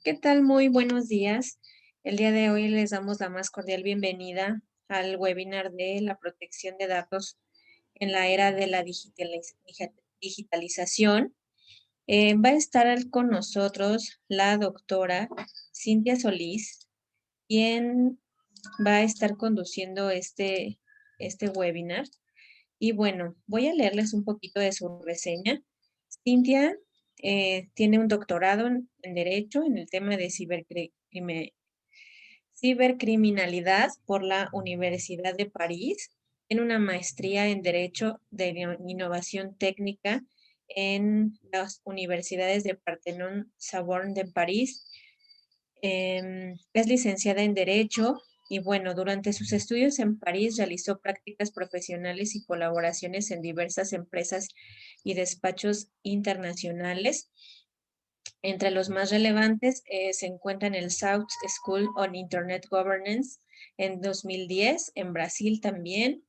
¿Qué tal? Muy buenos días. El día de hoy les damos la más cordial bienvenida al webinar de la protección de datos en la era de la digitalización. Va a estar con nosotros la doctora Cintia Solís, quien va a estar conduciendo este webinar. Y bueno, voy a leerles un poquito de su reseña. Cintia tiene un doctorado en Derecho en el tema de cibercriminalidad por la Universidad de París. Tiene una maestría en Derecho de Innovación Técnica en las universidades de Parthenon Sorbonne de París. Es licenciada en Derecho y bueno, durante sus estudios en París realizó prácticas profesionales y colaboraciones en diversas empresas y despachos internacionales. Entre los más relevantes se encuentran el South School on Internet Governance en 2010, en Brasil también.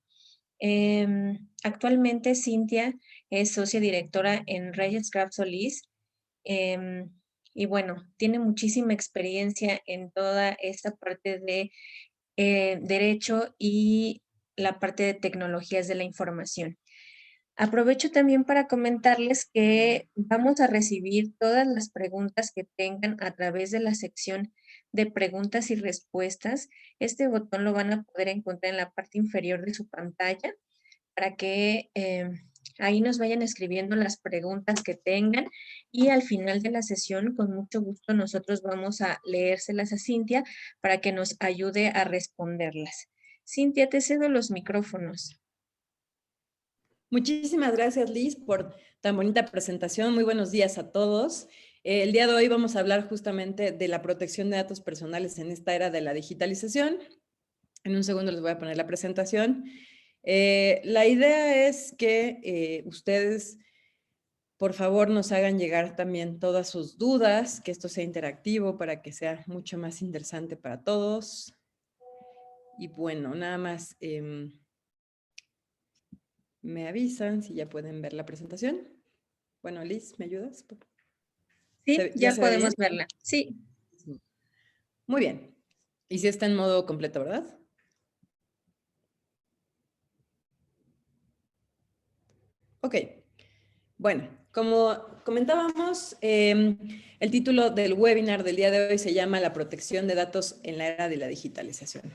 Actualmente Cintia es socia directora en Reyes Graf Solís. em, y bueno, tiene muchísima experiencia en toda esta parte de derecho y la parte de tecnologías de la información. Aprovecho también para comentarles que vamos a recibir todas las preguntas que tengan a través de la sección de preguntas y respuestas. Este botón lo van a poder encontrar en la parte inferior de su pantalla para que ahí nos vayan escribiendo las preguntas que tengan y al final de la sesión, con mucho gusto, nosotros vamos a leérselas a Cintia para que nos ayude a responderlas. Cintia, te cedo los micrófonos. Muchísimas gracias, Liz, por tan bonita presentación. Muy buenos días a todos. El día de hoy vamos a hablar justamente de la protección de datos personales en esta era de la digitalización. En un segundo les voy a poner la presentación. La idea es que ustedes, por favor, nos hagan llegar también todas sus dudas, que esto sea interactivo para que sea mucho más interesante para todos. Y bueno, nada más me avisan si ya pueden ver la presentación. Bueno, Liz, ¿me ayudas? Sí, ¿Ya ya se ve podemos bien? verla. Sí. Sí. Muy bien. Y si está en modo completo, ¿verdad? Ok. Bueno, como comentábamos, el título del webinar del día de hoy se llama La protección de datos en la era de la digitalización.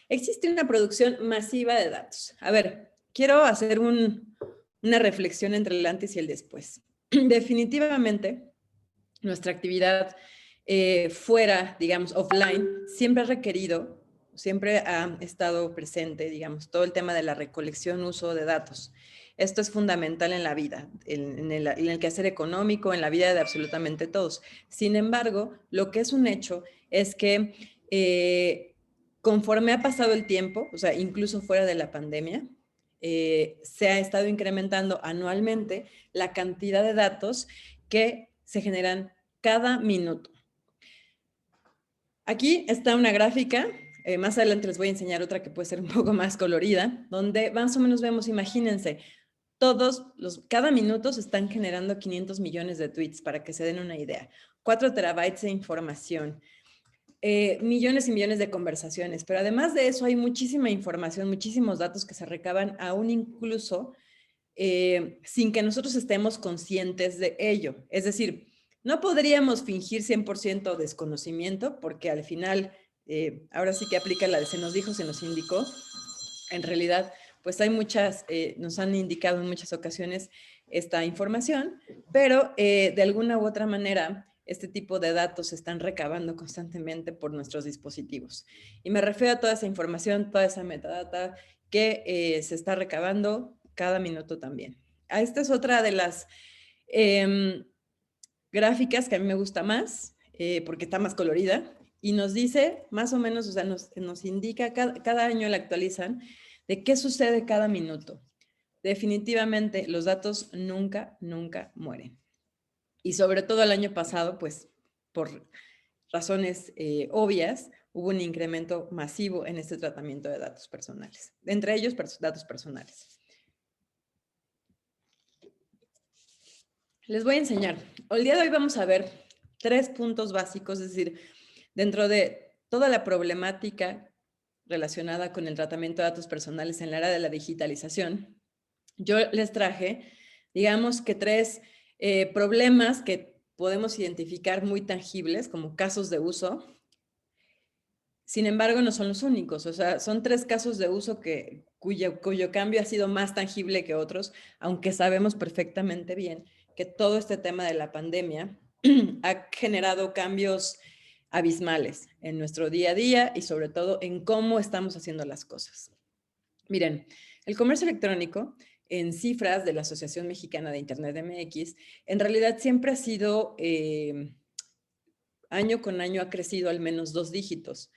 Existe una producción masiva de datos. A ver, quiero hacer una reflexión entre el antes y el después. Definitivamente, nuestra actividad fuera, digamos, offline, siempre ha requerido, siempre ha estado presente, digamos, todo el tema de la recolección, uso de datos. Esto es fundamental en la vida, en el quehacer económico, en la vida de absolutamente todos. Sin embargo, lo que es un hecho es que conforme ha pasado el tiempo, o sea, incluso fuera de la pandemia, se ha estado incrementando anualmente la cantidad de datos que se generan cada minuto. Aquí está una gráfica, más adelante les voy a enseñar otra que puede ser un poco más colorida, donde más o menos vemos, imagínense, cada minuto se están generando 500 millones de tweets, para que se den una idea. 4 terabytes de información, millones y millones de conversaciones, pero además de eso hay muchísima información, muchísimos datos que se recaban aún incluso sin que nosotros estemos conscientes de ello. Es decir, no podríamos fingir 100% desconocimiento, porque al final, ahora sí que aplica la de se nos dijo, se nos indicó. En realidad, pues hay nos han indicado en muchas ocasiones esta información, pero de alguna u otra manera, este tipo de datos se están recabando constantemente por nuestros dispositivos. Y me refiero a toda esa información, toda esa metadata que se está recabando cada minuto también. Esta es otra de las gráficas que a mí me gusta más, porque está más colorida, y nos dice más o menos, o sea, nos indica, cada año la actualizan, de qué sucede cada minuto. Definitivamente los datos nunca, nunca mueren. Y sobre todo el año pasado, pues por razones obvias, hubo un incremento masivo en este tratamiento de datos personales, entre ellos datos personales. Les voy a enseñar. El día de hoy vamos a ver 3 puntos básicos, es decir, dentro de toda la problemática relacionada con el tratamiento de datos personales en la era de la digitalización, yo les traje, digamos que 3 problemas que podemos identificar muy tangibles como casos de uso. Sin embargo, no son los únicos, o sea, son 3 casos de uso cuyo cambio ha sido más tangible que otros, aunque sabemos perfectamente bien que todo este tema de la pandemia ha generado cambios abismales en nuestro día a día y sobre todo en cómo estamos haciendo las cosas. Miren, el comercio electrónico, en cifras de la Asociación Mexicana de Internet MX, en realidad siempre ha sido, año con año ha crecido al menos 2 dígitos.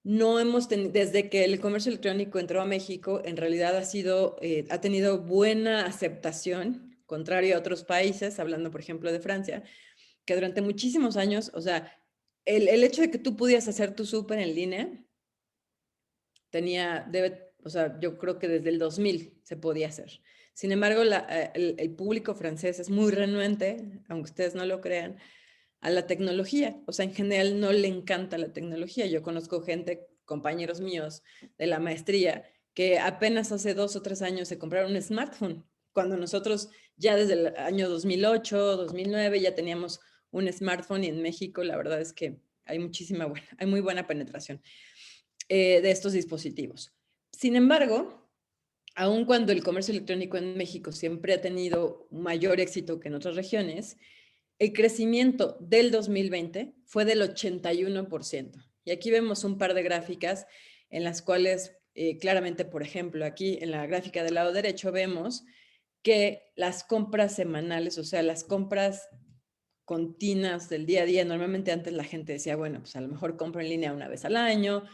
No hemos desde que el comercio electrónico entró a México, en realidad ha tenido buena aceptación, contrario a otros países, hablando por ejemplo de Francia, que durante muchísimos años, o sea, el hecho de que tú pudieras hacer tu súper en línea, o sea, yo creo que desde el 2000 se podía hacer. Sin embargo, el público francés es muy renuente, aunque ustedes no lo crean, a la tecnología. O sea, en general no le encanta la tecnología. Yo conozco gente, compañeros míos de la maestría, que apenas hace 2 o 3 años se compraron un smartphone, cuando nosotros ya desde el año 2008, 2009 ya teníamos un smartphone y en México la verdad es que hay hay muy buena penetración de estos dispositivos. Sin embargo, aun cuando el comercio electrónico en México siempre ha tenido mayor éxito que en otras regiones, el crecimiento del 2020 fue del 81%. Y aquí vemos un par de gráficas en las cuales claramente, por ejemplo, aquí en la gráfica del lado derecho vemos que las compras semanales, o sea, las compras continuas del día a día, normalmente antes la gente decía, bueno, pues a lo mejor compro en línea una vez al año,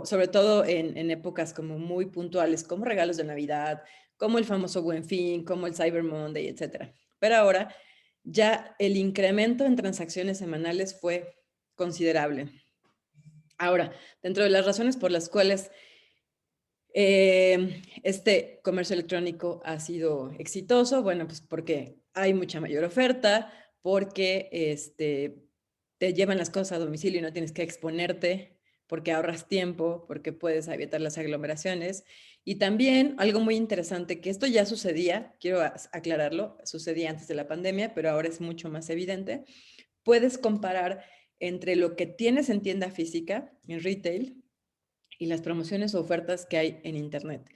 sobre todo en épocas como muy puntuales, como regalos de Navidad, como el famoso Buen Fin, como el Cyber Monday, etc. Pero ahora ya el incremento en transacciones semanales fue considerable. Ahora, dentro de las razones por las cuales este comercio electrónico ha sido exitoso, bueno, pues porque hay mucha mayor oferta, porque te llevan las cosas a domicilio y no tienes que exponerte, porque ahorras tiempo, porque puedes evitar las aglomeraciones. Y también algo muy interesante, que esto ya sucedía, quiero aclararlo, sucedía antes de la pandemia, pero ahora es mucho más evidente. Puedes comparar entre lo que tienes en tienda física, en retail, y las promociones o ofertas que hay en Internet.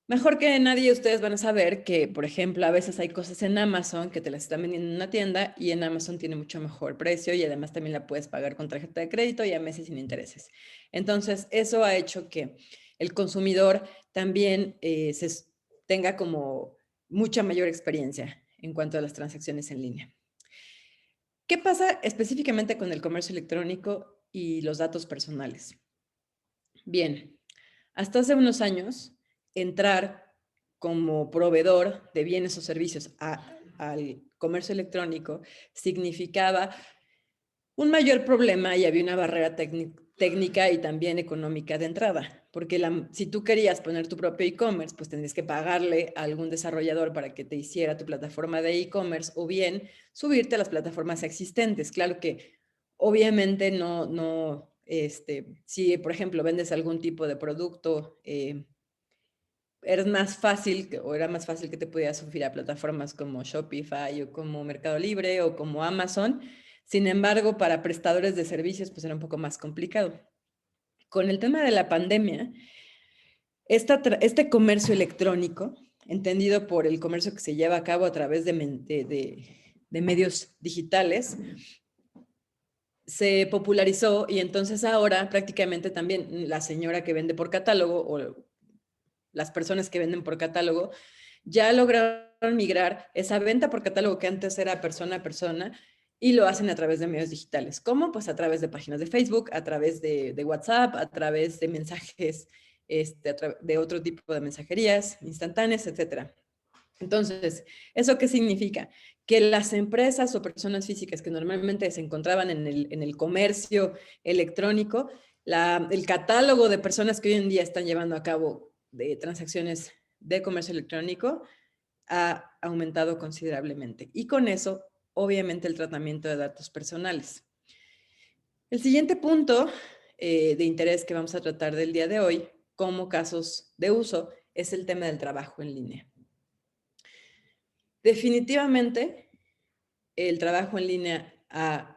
Mejor que nadie, ustedes van a saber que, por ejemplo, a veces hay cosas en Amazon que te las están vendiendo en una tienda y en Amazon tiene mucho mejor precio y además también la puedes pagar con tarjeta de crédito y a meses sin intereses. Entonces, eso ha hecho que el consumidor también tenga como mucha mayor experiencia en cuanto a las transacciones en línea. ¿Qué pasa específicamente con el comercio electrónico y los datos personales? Bien, hasta hace unos años, entrar como proveedor de bienes o servicios al comercio electrónico significaba un mayor problema y había una barrera técnica y también económica de entrada, porque si tú querías poner tu propio e-commerce, pues tendrías que pagarle a algún desarrollador para que te hiciera tu plataforma de e-commerce o bien subirte a las plataformas existentes. Claro que obviamente si por ejemplo vendes algún tipo de producto, era más fácil que te pudieras subir a plataformas como Shopify o como Mercado Libre o como Amazon. Sin embargo, para prestadores de servicios, pues era un poco más complicado. Con el tema de la pandemia, este comercio electrónico, entendido por el comercio que se lleva a cabo a través de medios digitales, se popularizó y entonces ahora prácticamente también la señora que vende por catálogo o las personas que venden por catálogo ya lograron migrar esa venta por catálogo que antes era persona a persona y lo hacen a través de medios digitales. ¿Cómo? Pues a través de páginas de Facebook, a través de WhatsApp, a través de mensajes, de otro tipo de mensajerías instantáneas, etc. Entonces, ¿eso qué significa? Que las empresas o personas físicas que normalmente se encontraban en el comercio electrónico, el catálogo de personas que hoy en día están llevando a cabo de transacciones de comercio electrónico ha aumentado considerablemente. Y con eso obviamente el tratamiento de datos personales. El siguiente punto de interés que vamos a tratar del día de hoy, como casos de uso, es el tema del trabajo en línea. Definitivamente, el trabajo en línea ha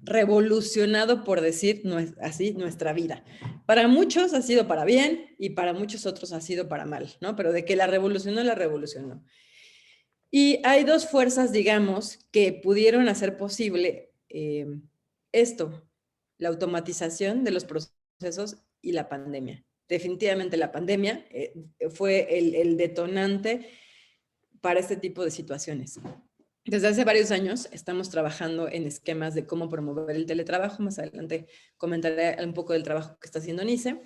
revolucionado, por decir así, nuestra vida. Para muchos ha sido para bien y para muchos otros ha sido para mal, ¿no? Pero de que la revolucionó, la revolucionó. Y hay dos fuerzas, digamos, que pudieron hacer posible esto, la automatización de los procesos y la pandemia. Definitivamente la pandemia fue el detonante para este tipo de situaciones. Desde hace varios años estamos trabajando en esquemas de cómo promover el teletrabajo. Más adelante comentaré un poco del trabajo que está haciendo NICE,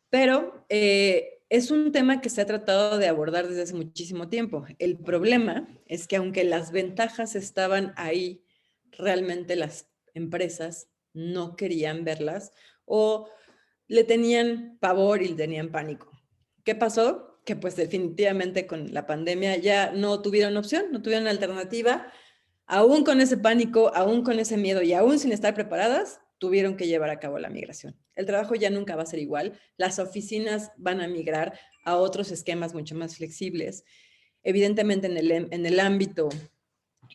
pero es un tema que se ha tratado de abordar desde hace muchísimo tiempo. El problema es que aunque las ventajas estaban ahí, realmente las empresas no querían verlas o le tenían pavor y le tenían pánico. ¿Qué pasó? Que pues definitivamente con la pandemia ya no tuvieron opción, no tuvieron alternativa. Aún con ese pánico, aún con ese miedo y aún sin estar preparadas, tuvieron que llevar a cabo la migración. El trabajo ya nunca va a ser igual. Las oficinas van a migrar a otros esquemas mucho más flexibles. Evidentemente en el ámbito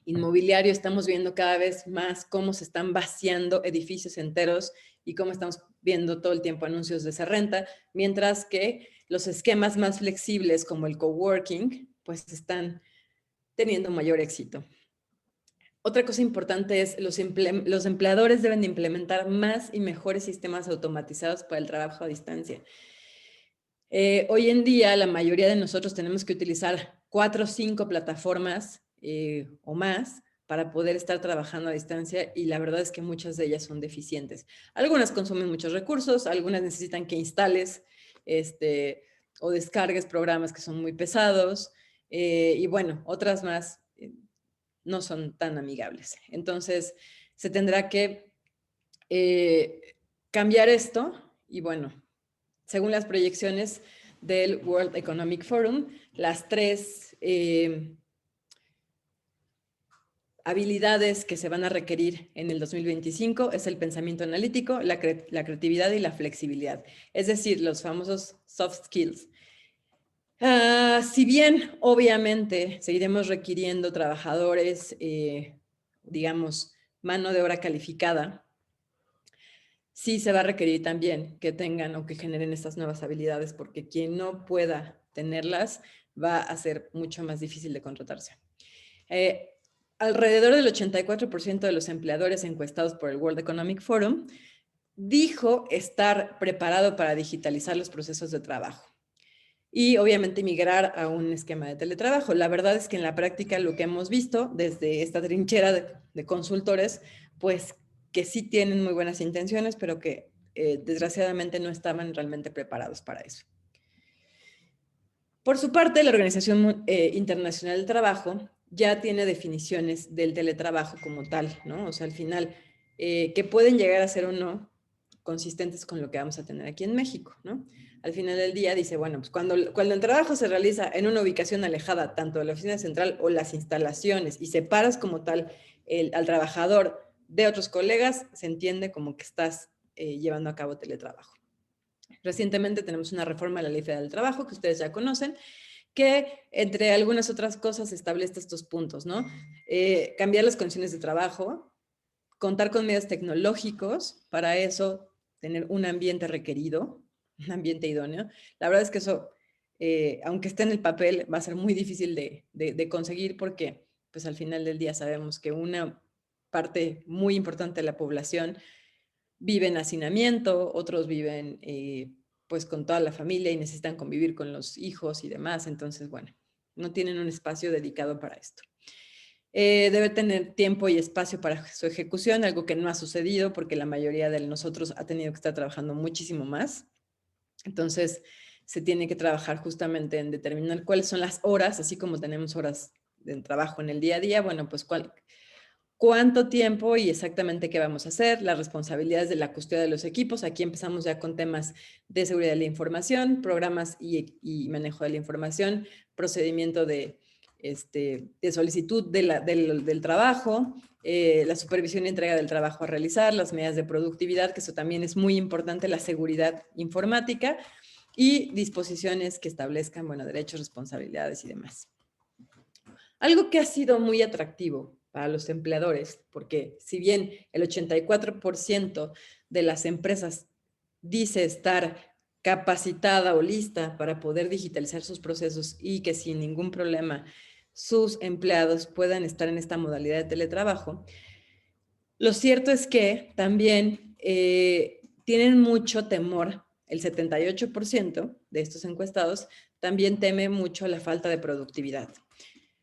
inmobiliario estamos viendo cada vez más cómo se están vaciando edificios enteros y cómo estamos viendo todo el tiempo anuncios de esa renta, mientras que los esquemas más flexibles como el coworking, pues están teniendo mayor éxito. Otra cosa importante es los empleadores deben de implementar más y mejores sistemas automatizados para el trabajo a distancia. Hoy en día la mayoría de nosotros tenemos que utilizar 4 o 5 plataformas o más para poder estar trabajando a distancia y la verdad es que muchas de ellas son deficientes. Algunas consumen muchos recursos, algunas necesitan que instales o descargues programas que son muy pesados y bueno, otras más no son tan amigables. Entonces, se tendrá que cambiar esto y bueno, según las proyecciones del World Economic Forum, las 3 habilidades que se van a requerir en el 2025 es el pensamiento analítico, la creatividad y la flexibilidad, es decir, los famosos soft skills. Si bien, obviamente, seguiremos requiriendo trabajadores, digamos, mano de obra calificada, sí se va a requerir también que tengan o que generen estas nuevas habilidades, porque quien no pueda tenerlas va a ser mucho más difícil de contratarse. Alrededor del 84% de los empleadores encuestados por el World Economic Forum dijo estar preparado para digitalizar los procesos de trabajo y obviamente migrar a un esquema de teletrabajo. La verdad es que en la práctica lo que hemos visto desde esta trinchera de consultores, pues que sí tienen muy buenas intenciones, pero que desgraciadamente no estaban realmente preparados para eso. Por su parte, la Organización Internacional del Trabajo ya tiene definiciones del teletrabajo como tal, ¿no? O sea, al final, que pueden llegar a ser o no consistentes con lo que vamos a tener aquí en México, ¿no? Al final del día dice, bueno, pues cuando el trabajo se realiza en una ubicación alejada, tanto de la oficina central o las instalaciones, y separas como tal al trabajador de otros colegas, se entiende como que estás llevando a cabo teletrabajo. Recientemente tenemos una reforma a la Ley Federal del Trabajo, que ustedes ya conocen, que entre algunas otras cosas establece estos puntos, ¿no? Cambiar las condiciones de trabajo, contar con medios tecnológicos, para eso tener un ambiente requerido, un ambiente idóneo. La verdad es que eso, aunque esté en el papel, va a ser muy difícil de conseguir porque pues al final del día sabemos que una parte muy importante de la población vive en hacinamiento, otros viven pues con toda la familia y necesitan convivir con los hijos y demás. Entonces, bueno, no tienen un espacio dedicado para esto. Debe tener tiempo y espacio para su ejecución, algo que no ha sucedido porque la mayoría de nosotros ha tenido que estar trabajando muchísimo más. Entonces, se tiene que trabajar justamente en determinar cuáles son las horas, así como tenemos horas de trabajo en el día a día, bueno, pues cuánto tiempo y exactamente qué vamos a hacer, las responsabilidades de la custodia de los equipos. Aquí empezamos ya con temas de seguridad de la información, programas y manejo de la información, procedimiento de de solicitud del trabajo, la supervisión y entrega del trabajo a realizar, las medidas de productividad, que eso también es muy importante, la seguridad informática y disposiciones que establezcan, bueno, derechos, responsabilidades y demás. Algo que ha sido muy atractivo para los empleadores, porque si bien el 84% de las empresas dice estar capacitada o lista para poder digitalizar sus procesos y que sin ningún problema sus empleados puedan estar en esta modalidad de teletrabajo, lo cierto es que también tienen mucho temor. El 78% de estos encuestados también teme mucho la falta de productividad.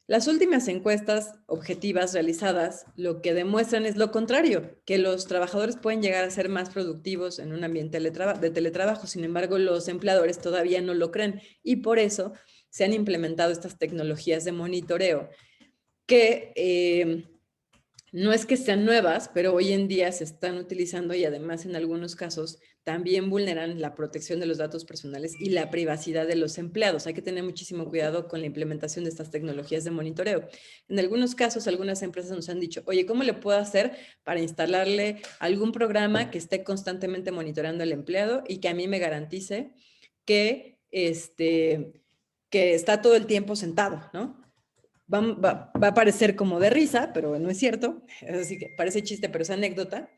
Las últimas encuestas objetivas realizadas lo que demuestran es lo contrario, que los trabajadores pueden llegar a ser más productivos en un ambiente de teletrabajo. Sin embargo, los empleadores todavía no lo creen y por eso se han implementado estas tecnologías de monitoreo que no es que sean nuevas, pero hoy en día se están utilizando y además en algunos casos también vulneran la protección de los datos personales y la privacidad de los empleados. Hay que tener muchísimo cuidado con la implementación de estas tecnologías de monitoreo. En algunos casos, algunas empresas nos han dicho, oye, ¿cómo le puedo hacer para instalarle algún programa que esté constantemente monitoreando al empleado y que a mí me garantice que, que está todo el tiempo sentado, ¿no? Va a parecer como de risa, pero no es cierto, así que parece chiste, pero es anécdota.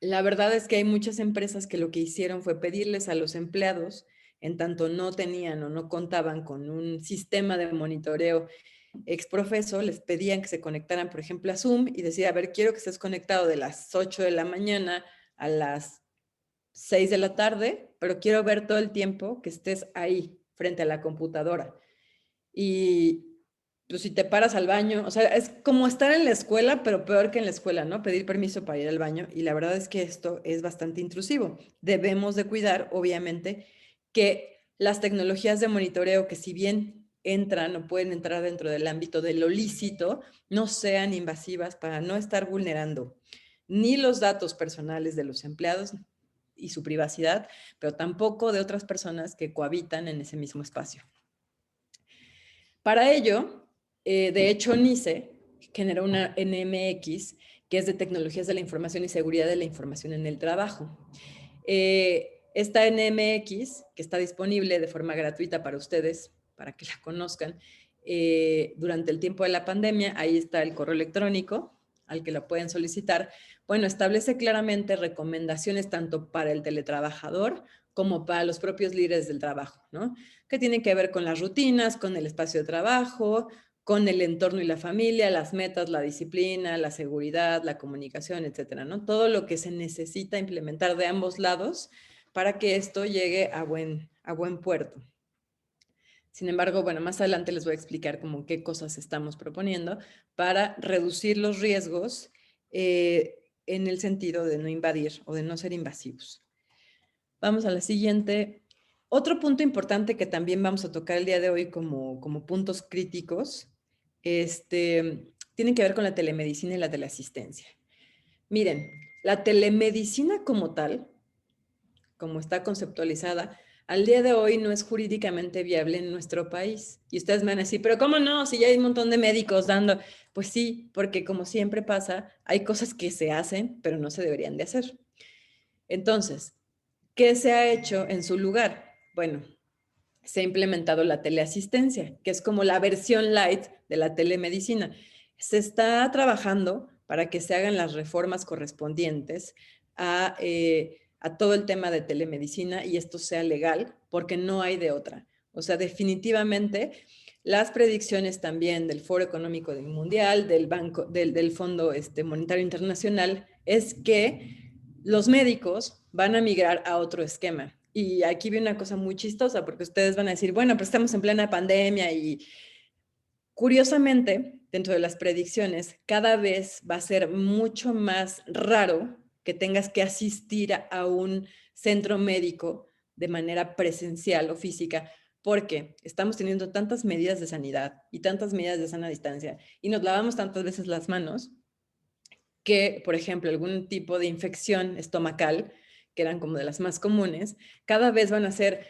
La verdad es que hay muchas empresas que lo que hicieron fue pedirles a los empleados, en tanto no tenían o no contaban con un sistema de monitoreo exprofeso, les pedían que se conectaran, por ejemplo, a Zoom y decía, a ver, quiero que estés conectado de las 8 de la mañana a las 6 de la tarde, pero quiero ver todo el tiempo que estés ahí, frente a la computadora. Y pues si te paras al baño, o sea, es como estar en la escuela, pero peor que en la escuela, ¿no? Pedir permiso para ir al baño. Y la verdad es que esto es bastante intrusivo. Debemos de cuidar, obviamente, que las tecnologías de monitoreo, que si bien entran o pueden entrar dentro del ámbito de lo lícito, no sean invasivas para no estar vulnerando ni los datos personales de los empleados y su privacidad, pero tampoco de otras personas que cohabitan en ese mismo espacio. Para ello, de hecho, NICE generó una NMX, que es de Tecnologías de la Información y Seguridad de la Información en el Trabajo. Esta NMX, que está disponible de forma gratuita para ustedes, para que la conozcan, durante el tiempo de la pandemia, ahí está el correo electrónico al que la pueden solicitar. Bueno, establece claramente recomendaciones tanto para el teletrabajador como para los propios líderes del trabajo, ¿no? Que tienen que ver con las rutinas, con el espacio de trabajo, con el entorno y la familia, las metas, la disciplina, la seguridad, la comunicación, etcétera, ¿no? Todo lo que se necesita implementar de ambos lados para que esto llegue a buen puerto. Sin embargo, bueno, más adelante les voy a explicar como qué cosas estamos proponiendo para reducir los riesgos en el sentido de no invadir o de no ser invasivos. Vamos a la siguiente. Otro punto importante que también vamos a tocar el día de hoy como puntos críticos, tiene que ver con la telemedicina y la teleasistencia. Miren, la telemedicina como tal, como está conceptualizada, al día de hoy no es jurídicamente viable en nuestro país. Y ustedes me van a decir, pero ¿cómo no? Si ya hay un montón de médicos dando. Pues sí, porque como siempre pasa, hay cosas que se hacen, pero no se deberían de hacer. Entonces, ¿qué se ha hecho en su lugar? Bueno, se ha implementado la teleasistencia, que es como la versión light de la telemedicina. Se está trabajando para que se hagan las reformas correspondientes a todo el tema de telemedicina y esto sea legal, porque no hay de otra. O sea, definitivamente las predicciones también del Foro Económico Mundial, del Fondo Monetario Internacional, es que los médicos van a migrar a otro esquema. Y aquí viene una cosa muy chistosa, porque ustedes van a decir, bueno, pero estamos en plena pandemia y curiosamente, dentro de las predicciones, cada vez va a ser mucho más raro que tengas que asistir a un centro médico de manera presencial o física, porque estamos teniendo tantas medidas de sanidad y tantas medidas de sana distancia y nos lavamos tantas veces las manos que, por ejemplo, algún tipo de infección estomacal, que eran como de las más comunes, cada vez van a ser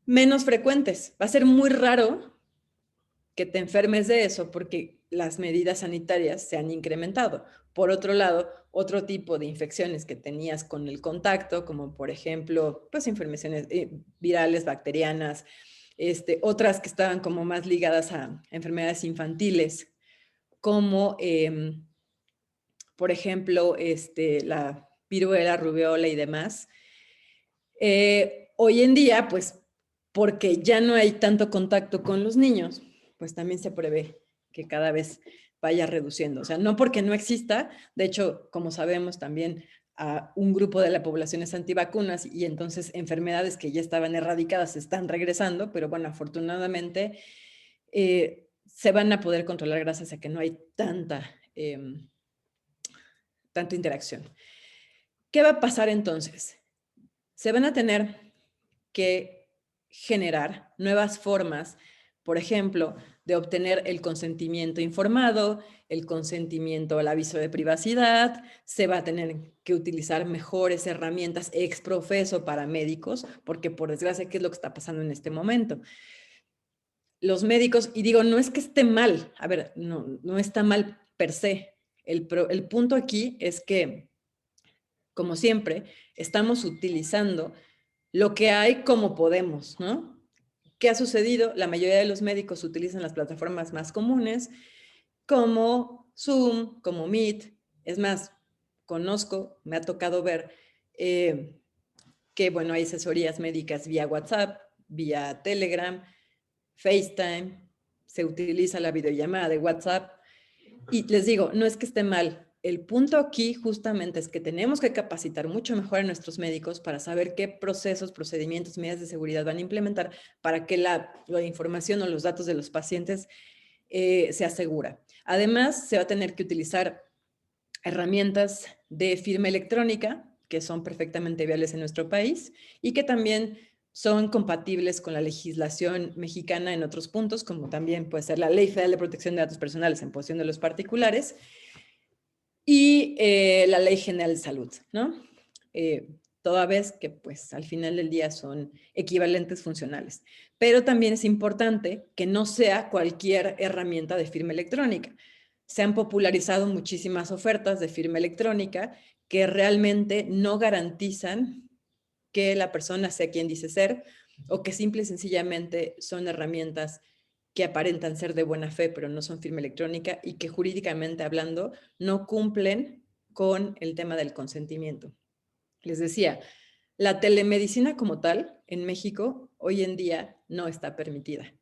menos frecuentes. Va a ser muy raro que te enfermes de eso porque las medidas sanitarias se han incrementado. Por otro lado, otro tipo de infecciones que tenías con el contacto, como por ejemplo, pues infecciones virales, bacterianas, otras que estaban como más ligadas a enfermedades infantiles, como por ejemplo la viruela, rubiola y demás. Hoy en día, pues porque ya no hay tanto contacto con los niños, pues también se prevé que cada vez vaya reduciendo. O sea, no porque no exista, de hecho, como sabemos también, a un grupo de la población es antivacunas y entonces enfermedades que ya estaban erradicadas están regresando, pero bueno, afortunadamente se van a poder controlar gracias a que no hay tanta interacción. ¿Qué va a pasar entonces? Se van a tener que generar nuevas formas, por ejemplo, de obtener el consentimiento informado, el consentimiento al aviso de privacidad, se va a tener que utilizar mejores herramientas ex profeso para médicos, porque por desgracia, ¿qué es lo que está pasando en este momento? Los médicos, y digo, no es que esté mal, a ver, no está mal per se. El punto aquí es que, como siempre, estamos utilizando lo que hay como podemos, ¿no? ¿Qué ha sucedido? La mayoría de los médicos utilizan las plataformas más comunes, como Zoom, como Meet. Es más, me ha tocado ver que, bueno, hay asesorías médicas vía WhatsApp, vía Telegram, FaceTime, se utiliza la videollamada de WhatsApp. Y les digo, no es que esté mal. El punto aquí justamente es que tenemos que capacitar mucho mejor a nuestros médicos para saber qué procesos, procedimientos, medidas de seguridad van a implementar para que la información o los datos de los pacientes se asegura. Además, se va a tener que utilizar herramientas de firma electrónica que son perfectamente viables en nuestro país y que también son compatibles con la legislación mexicana en otros puntos, como también puede ser la Ley Federal de Protección de Datos Personales en posesión de los particulares y la Ley General de Salud, ¿no? Toda vez que pues al final del día son equivalentes funcionales. Pero también es importante que no sea cualquier herramienta de firma electrónica. Se han popularizado muchísimas ofertas de firma electrónica que realmente no garantizan que la persona sea quien dice ser o que simple y sencillamente son herramientas que aparentan ser de buena fe, pero no son firma electrónica y que jurídicamente hablando no cumplen con el tema del consentimiento. Les decía, la telemedicina como tal en México hoy en día no está permitida.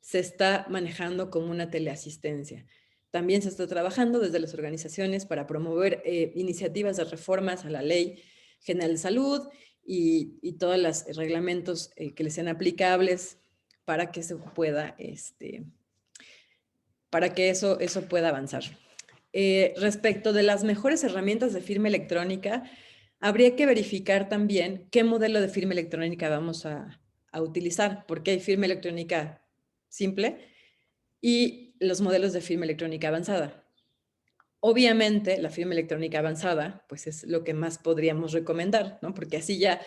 Se está manejando como una teleasistencia. También se está trabajando desde las organizaciones para promover iniciativas de reformas a la Ley General de Salud y todos los reglamentos que les sean aplicables para que se pueda, para que eso pueda avanzar. Respecto de las mejores herramientas de firma electrónica, habría que verificar también qué modelo de firma electrónica vamos a utilizar, porque hay firma electrónica simple y los modelos de firma electrónica avanzada. Obviamente, la firma electrónica avanzada, pues es lo que más podríamos recomendar, ¿no? Porque así ya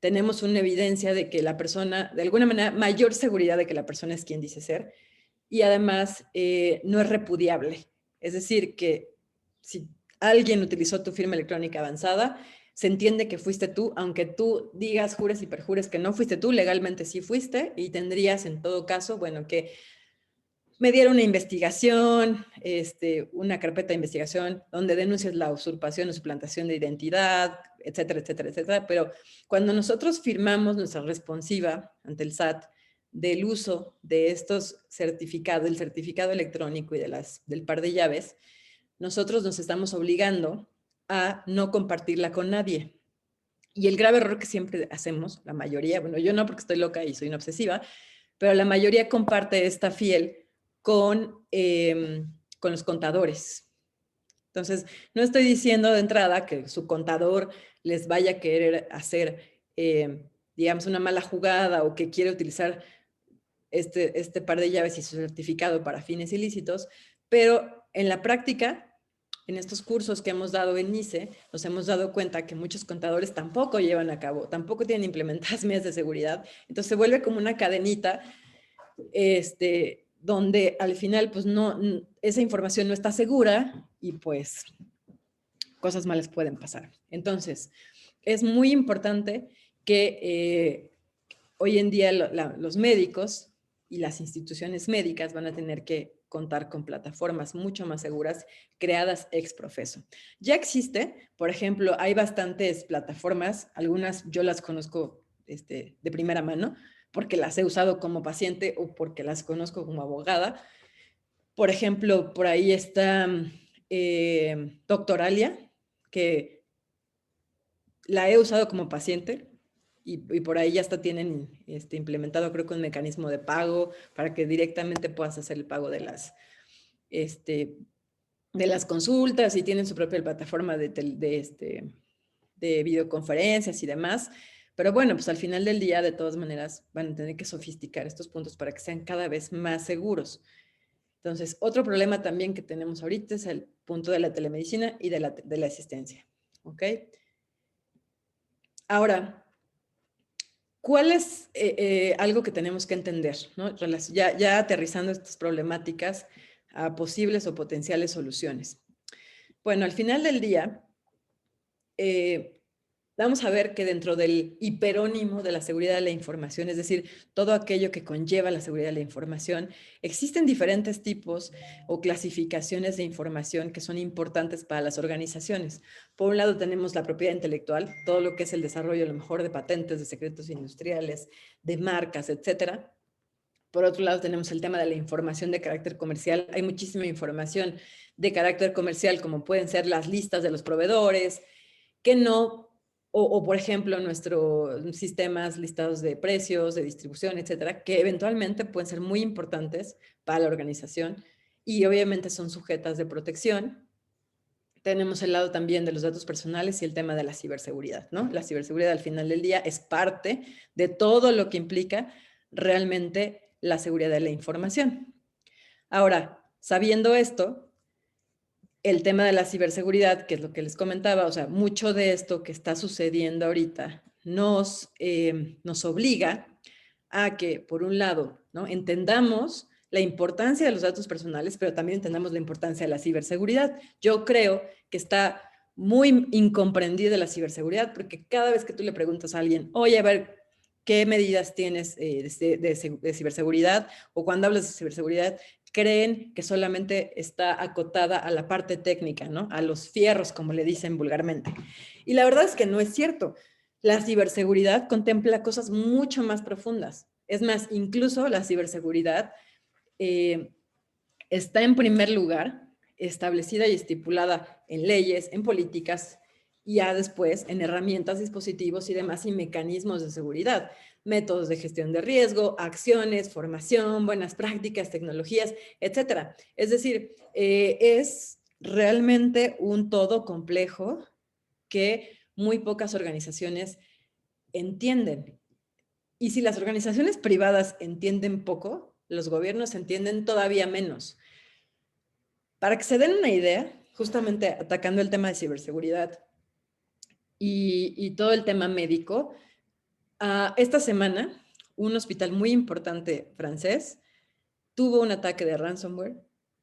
tenemos una evidencia de que la persona, de alguna manera, mayor seguridad de que la persona es quien dice ser, y además no es repudiable. Es decir, que si alguien utilizó tu firma electrónica avanzada, se entiende que fuiste tú, aunque tú digas, jures y perjures que no fuiste tú, legalmente sí fuiste y tendrías en todo caso, bueno, que me dieron una investigación, una carpeta de investigación donde denuncias la usurpación o suplantación de identidad, etcétera, etcétera, etcétera. Pero cuando nosotros firmamos nuestra responsiva ante el SAT del uso de estos certificados, el certificado electrónico y del par de llaves, nosotros nos estamos obligando a no compartirla con nadie. Y el grave error que siempre hacemos, la mayoría, bueno, yo no porque estoy loca y soy una obsesiva, pero la mayoría comparte esta fiel con los contadores. Entonces, no estoy diciendo de entrada que su contador les vaya a querer hacer, digamos, una mala jugada o que quiere utilizar este par de llaves y su certificado para fines ilícitos, pero en la práctica, en estos cursos que hemos dado en NICE, nos hemos dado cuenta que muchos contadores tampoco llevan a cabo, tampoco tienen implementadas medidas de seguridad, entonces se vuelve como una cadenita donde al final pues esa información no está segura y pues cosas malas pueden pasar. Entonces, es muy importante que hoy en día los médicos y las instituciones médicas van a tener que contar con plataformas mucho más seguras creadas ex profeso. Ya existe, por ejemplo, hay bastantes plataformas, algunas yo las conozco de primera mano, porque las he usado como paciente o porque las conozco como abogada. Por ejemplo, por ahí está Doctoralia, que la he usado como paciente y por ahí ya hasta tienen implementado, creo que un mecanismo de pago para que directamente puedas hacer el pago de las consultas y tienen su propia plataforma de videoconferencias y demás. Pero bueno, pues al final del día, de todas maneras, van a tener que sofisticar estos puntos para que sean cada vez más seguros. Entonces, otro problema también que tenemos ahorita es el punto de la telemedicina y de la asistencia. ¿Ok? Ahora, ¿cuál es algo que tenemos que entender, ¿no? Ya aterrizando estas problemáticas a posibles o potenciales soluciones. Bueno, al final del día, vamos a ver que dentro del hiperónimo de la seguridad de la información, es decir, todo aquello que conlleva la seguridad de la información, existen diferentes tipos o clasificaciones de información que son importantes para las organizaciones. Por un lado tenemos la propiedad intelectual, todo lo que es el desarrollo a lo mejor de patentes, de secretos industriales, de marcas, etcétera. Por otro lado tenemos el tema de la información de carácter comercial. Hay muchísima información de carácter comercial, como pueden ser las listas de los proveedores, que no o, por ejemplo, nuestros sistemas listados de precios, de distribución, etcétera, que eventualmente pueden ser muy importantes para la organización y obviamente son sujetas de protección. Tenemos el lado también de los datos personales y el tema de la ciberseguridad, ¿no? La ciberseguridad al final del día es parte de todo lo que implica realmente la seguridad de la información. Ahora, sabiendo esto, el tema de la ciberseguridad, que es lo que les comentaba, o sea, mucho de esto que está sucediendo ahorita nos obliga a que, por un lado, ¿no? Entendamos la importancia de los datos personales, pero también entendamos la importancia de la ciberseguridad. Yo creo que está muy incomprendida la ciberseguridad, porque cada vez que tú le preguntas a alguien, oye, a ver, ¿qué medidas tienes de ciberseguridad? O cuando hablas de ciberseguridad, creen que solamente está acotada a la parte técnica, ¿no? A los fierros, como le dicen vulgarmente. Y la verdad es que no es cierto. La ciberseguridad contempla cosas mucho más profundas. Es más, incluso la ciberseguridad está en primer lugar establecida y estipulada en leyes, en políticas y ya después en herramientas, dispositivos y demás y mecanismos de seguridad, métodos de gestión de riesgo, acciones, formación, buenas prácticas, tecnologías, etcétera. Es decir, es realmente un todo complejo que muy pocas organizaciones entienden. Y si las organizaciones privadas entienden poco, los gobiernos entienden todavía menos. Para que se den una idea, justamente atacando el tema de ciberseguridad y todo el tema médico, esta semana un hospital muy importante francés tuvo un ataque de ransomware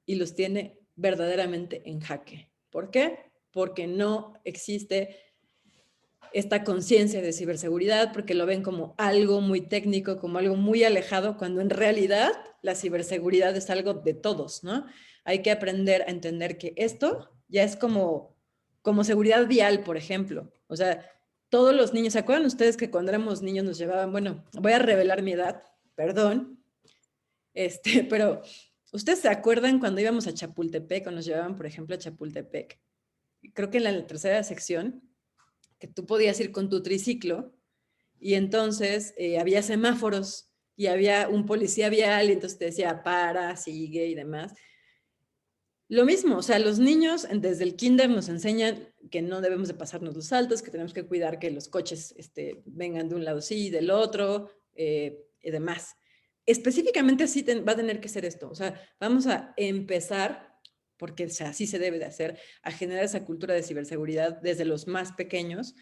y los tiene verdaderamente en jaque. ¿Por qué? Porque no existe esta conciencia de ciberseguridad, porque lo ven como algo muy técnico, como algo muy alejado, cuando en realidad la ciberseguridad es algo de todos, ¿no? Hay que aprender a entender que esto ya es como seguridad vial, por ejemplo. O sea, todos los niños, ¿se acuerdan ustedes que cuando éramos niños nos llevaban, bueno, voy a revelar mi edad, perdón, pero ¿ustedes se acuerdan cuando íbamos a Chapultepec o nos llevaban, por ejemplo, a Chapultepec? Creo que en la tercera sección, que tú podías ir con tu triciclo y entonces había semáforos y había un policía vial y entonces te decía para, sigue y demás. Lo mismo, o sea, los niños desde el kinder nos enseñan que no debemos de pasarnos los saltos, que tenemos que cuidar que los coches vengan de un lado sí y del otro y demás. Específicamente así va a tener que ser esto, o sea, vamos a empezar, porque o sea, así se debe de hacer, a generar esa cultura de ciberseguridad desde los más pequeños,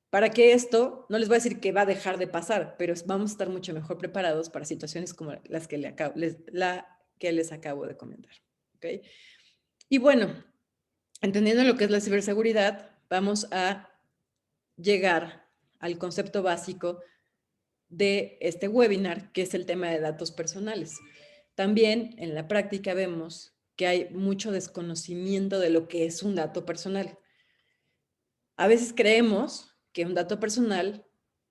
para que esto, no les voy a decir que va a dejar de pasar, pero vamos a estar mucho mejor preparados para situaciones como las que que les acabo de comentar. ¿Okay? Y bueno, entendiendo lo que es la ciberseguridad, vamos a llegar al concepto básico de este webinar, que es el tema de datos personales. También en la práctica vemos que hay mucho desconocimiento de lo que es un dato personal. A veces creemos que un dato personal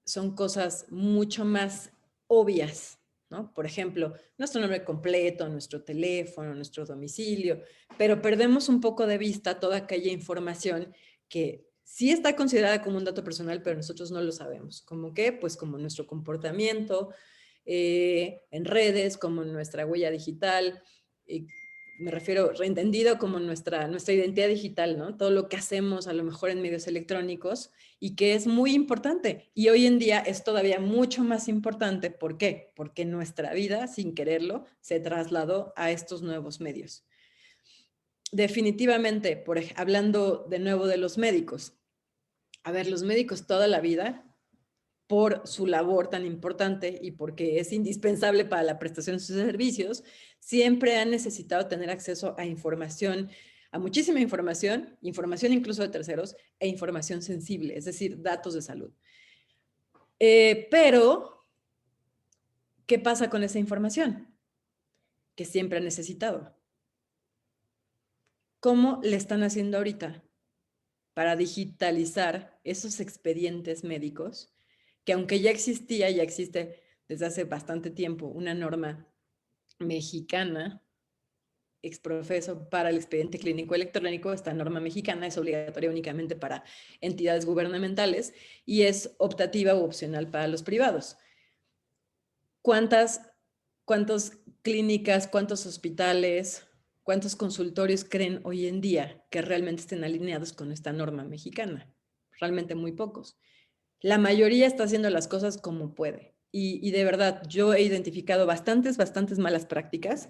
son cosas mucho más obvias, ¿no? Por ejemplo, nuestro nombre completo, nuestro teléfono, nuestro domicilio, pero perdemos un poco de vista toda aquella información que sí está considerada como un dato personal, pero nosotros no lo sabemos. ¿Cómo qué? Pues como nuestro comportamiento en redes, como nuestra huella digital, me refiero reentendido como nuestra identidad digital, ¿no? Todo lo que hacemos a lo mejor en medios electrónicos y que es muy importante. Y hoy en día es todavía mucho más importante. ¿Por qué? Porque nuestra vida, sin quererlo, se trasladó a estos nuevos medios. Definitivamente, hablando de nuevo de los médicos. A ver, los médicos toda la vida, por su labor tan importante y porque es indispensable para la prestación de sus servicios, siempre han necesitado tener acceso a información, a muchísima información, información incluso de terceros, e información sensible, es decir, datos de salud. Pero, ¿qué pasa con esa información que siempre han necesitado? ¿Cómo le están haciendo ahorita para digitalizar esos expedientes médicos? Que aunque ya existe desde hace bastante tiempo una norma mexicana exprofeso para el expediente clínico electrónico, esta norma mexicana es obligatoria únicamente para entidades gubernamentales y es optativa u opcional para los privados. ¿Cuántas clínicas, cuántos hospitales, cuántos consultorios creen hoy en día que realmente estén alineados con esta norma mexicana? Realmente muy pocos. La mayoría está haciendo las cosas como puede. Y de verdad, yo he identificado bastantes malas prácticas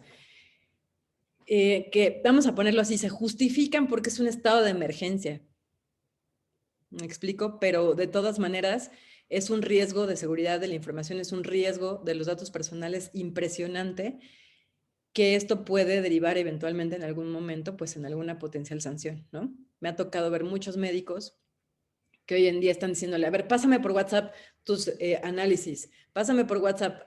que, vamos a ponerlo así, se justifican porque es un estado de emergencia. ¿Me explico? Pero de todas maneras, es un riesgo de seguridad de la información, es un riesgo de los datos personales impresionante, que esto puede derivar eventualmente en algún momento, pues en alguna potencial sanción, ¿no? Me ha tocado ver muchos médicos que hoy en día están diciéndole, a ver, pásame por WhatsApp tus análisis, pásame por WhatsApp,